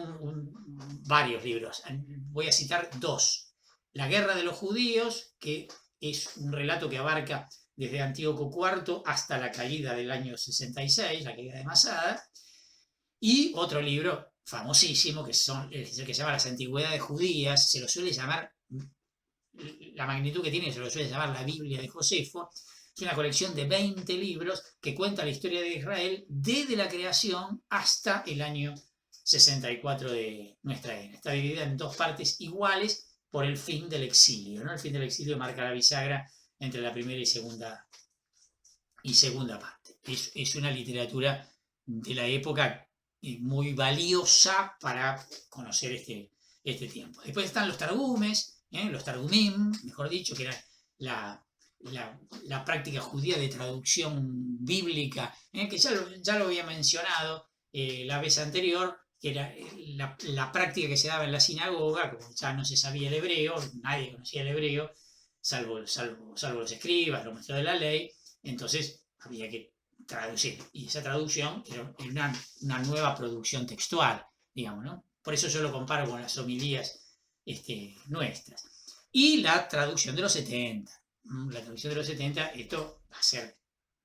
Speaker 1: varios libros. Voy a citar dos. La guerra de los judíos, que es un relato que abarca desde Antíoco IV hasta la caída del año 66, la caída de Masada, y otro libro famosísimo, que es el que se llama Las Antigüedades Judías, se lo suele llamar, la magnitud que tiene, se lo suele llamar la Biblia de Josefo. Es una colección de 20 libros que cuenta la historia de Israel desde la creación hasta el año 64 de nuestra era. Está dividida en dos partes iguales por el fin del exilio, ¿no? El fin del exilio marca la bisagra entre la primera y segunda parte. Es una literatura de la época muy valiosa para conocer este tiempo. Después están los targumes, los targumim, mejor dicho, que era la práctica judía de traducción bíblica, que ya lo había mencionado la vez anterior, que era la práctica que se daba en la sinagoga, como ya no se sabía el hebreo, nadie conocía el hebreo, salvo los escribas, los maestros de la ley, entonces había que traducir, y esa traducción era una nueva producción textual, digamos, ¿no? Por eso yo lo comparo con las homilías nuestras. Y la traducción de los 70. La traducción de los 70, esto va a ser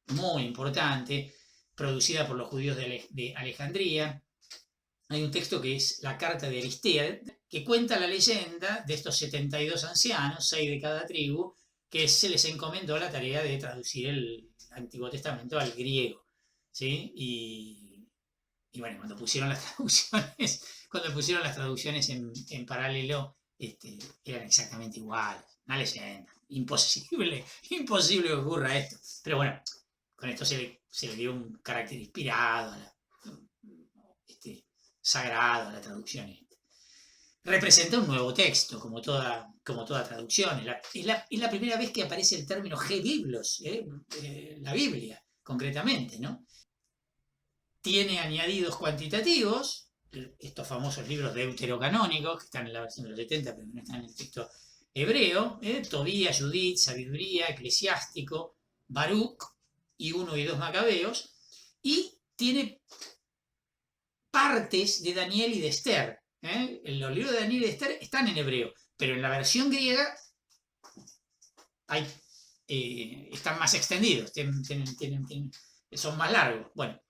Speaker 1: muy importante, producida por los judíos de Alejandría. Hay un texto que es la carta de Aristea, que cuenta la leyenda de estos 72 ancianos, 6 de cada tribu, que se les encomendó la tarea de traducir el Antiguo Testamento al griego, ¿sí? Y bueno, cuando pusieron las traducciones en paralelo, eran exactamente iguales. Una leyenda. Imposible que ocurra esto. Pero bueno, con esto se le dio un carácter inspirado, sagrado a la traducción. Representa un nuevo texto, como toda traducción. Es la primera vez que aparece el término G-Biblos, la Biblia, concretamente, ¿no? Tiene añadidos cuantitativos, estos famosos libros deuterocanónicos, que están en la versión de los 70, pero no están en el texto hebreo, Tobías, Judith, Sabiduría, Eclesiástico, Baruch y 1 y 2 Macabeos, y tiene partes de Daniel y de Esther. Los libros de Daniel y de Esther están en hebreo, pero en la versión griega están más extendidos, son más largos. Bueno,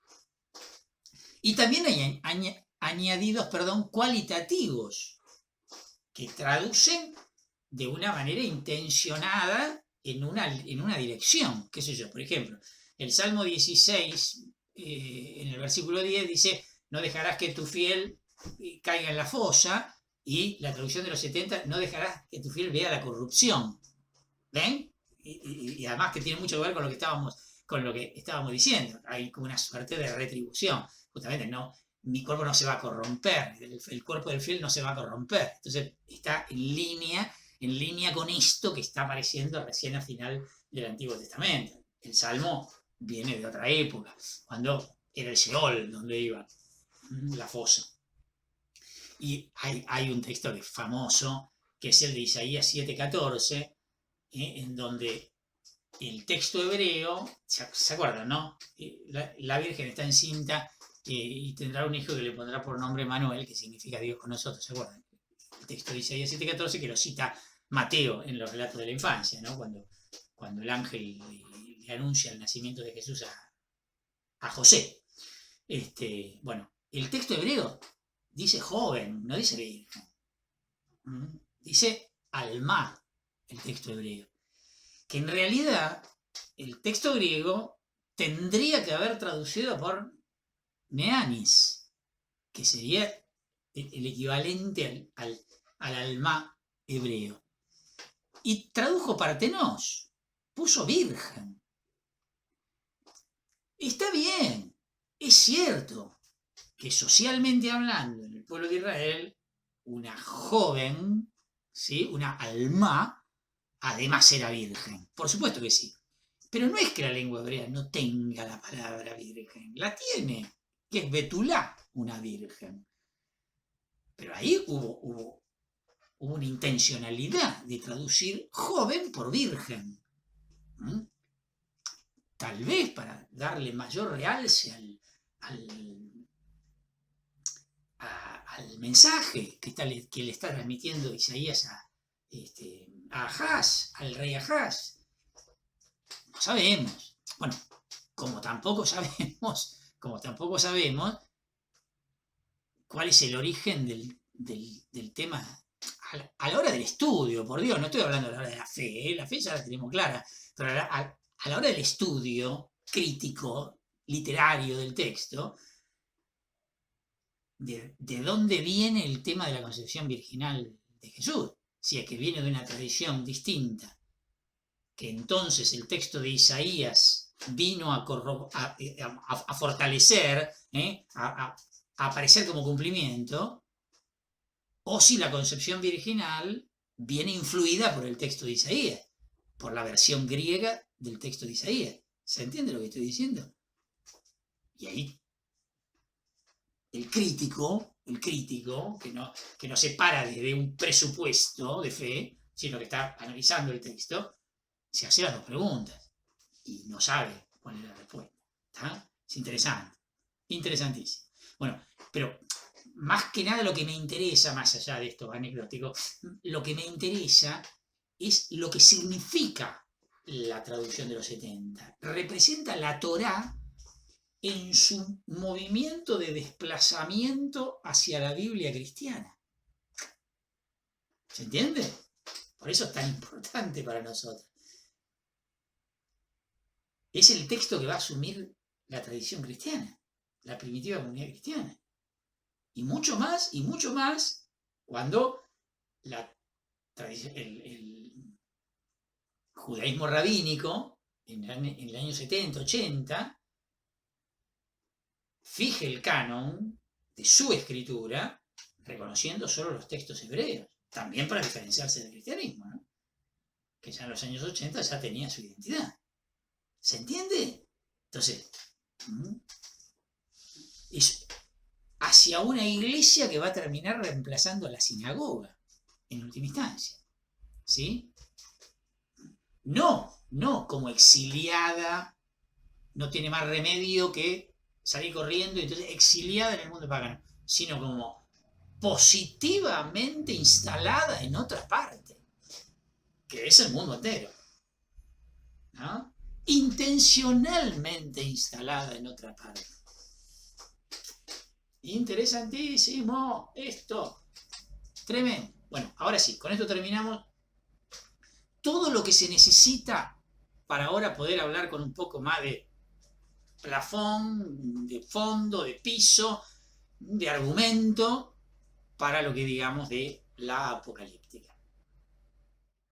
Speaker 1: y también hay añadidos, cualitativos, que traducen de una manera intencionada en una dirección. ¿Qué sé yo? Por ejemplo, el Salmo 16, en el versículo 10, dice: no dejarás que tu fiel caiga en la fosa, y la traducción de los 70, no dejarás que tu fiel vea la corrupción. ¿Ven? Y además que tiene mucho que ver con lo que estábamos diciendo. Hay como una suerte de retribución. Justamente mi cuerpo no se va a corromper, el cuerpo del fiel no se va a corromper. Entonces está en línea con esto que está apareciendo recién al final del Antiguo Testamento. El Salmo viene de otra época, cuando era el Sheol donde iba la fosa. Y hay un texto que es famoso, que es el de Isaías 7:14, en donde el texto hebreo, ¿se acuerdan, no? La Virgen está encinta y tendrá un hijo que le pondrá por nombre Manuel, que significa Dios con nosotros, ¿se acuerdan? El texto de Isaías 7:14, que lo cita Mateo en los relatos de la infancia, ¿no? Cuando el ángel le anuncia el nacimiento de Jesús a José. Bueno, el texto hebreo dice joven, no dice virgen. Dice alma, el texto hebreo. Que en realidad el texto griego tendría que haber traducido por neanis, que sería el equivalente al alma hebreo. Y tradujo partenos, puso virgen. Está bien, es cierto que socialmente hablando en el pueblo de Israel, una joven, ¿sí? Una alma, además era virgen. Por supuesto que sí. Pero no es que la lengua hebrea no tenga la palabra virgen. La tiene, que es betulá, una virgen. Pero ahí hubo una intencionalidad de traducir joven por virgen. Tal vez para darle mayor realce al mensaje que le está transmitiendo Isaías a Ahaz, al rey Ahaz. No sabemos. Bueno, como tampoco sabemos cuál es el origen del tema a la hora del estudio, por Dios, no estoy hablando a la hora de la fe ya la tenemos clara, pero a la hora del estudio crítico, literario del texto, de dónde viene el tema de la concepción virginal de Jesús, si es que viene de una tradición distinta, que entonces el texto de Isaías vino a fortalecer, a aparecer como cumplimiento, o si la concepción virginal viene influida por el texto de Isaías, por la versión griega del texto de Isaías. ¿Se entiende lo que estoy diciendo? Y ahí el crítico que no se para desde un presupuesto de fe, sino que está analizando el texto, se hace las dos preguntas y no sabe cuál es la respuesta. ¿Está? Es interesante, interesantísimo. Bueno, pero más que nada lo que me interesa, más allá de esto anecdótico, lo que me interesa es lo que significa la traducción de los 70. Representa la Torá en su movimiento de desplazamiento hacia la Biblia cristiana. ¿Se entiende? Por eso es tan importante para nosotros. Es el texto que va a asumir la tradición cristiana, la primitiva comunidad cristiana. Y mucho más cuando el judaísmo rabínico, en el año 70, 80, fije el canon de su escritura, reconociendo solo los textos hebreos, también para diferenciarse del cristianismo, ¿no? Que ya en los años 80 ya tenía su identidad. ¿Se entiende? Entonces, es hacia una iglesia que va a terminar reemplazando a la sinagoga, en última instancia. ¿Sí? No como exiliada, no tiene más remedio que salir corriendo y entonces exiliada en el mundo pagano, sino como positivamente instalada en otra parte, que es el mundo entero, ¿no? Intencionalmente instalada en otra parte. Interesantísimo esto, tremendo. Bueno, ahora sí, con esto terminamos todo lo que se necesita para ahora poder hablar con un poco más de plafón, de fondo, de piso, de argumento, para lo que digamos de la Apocalipsis.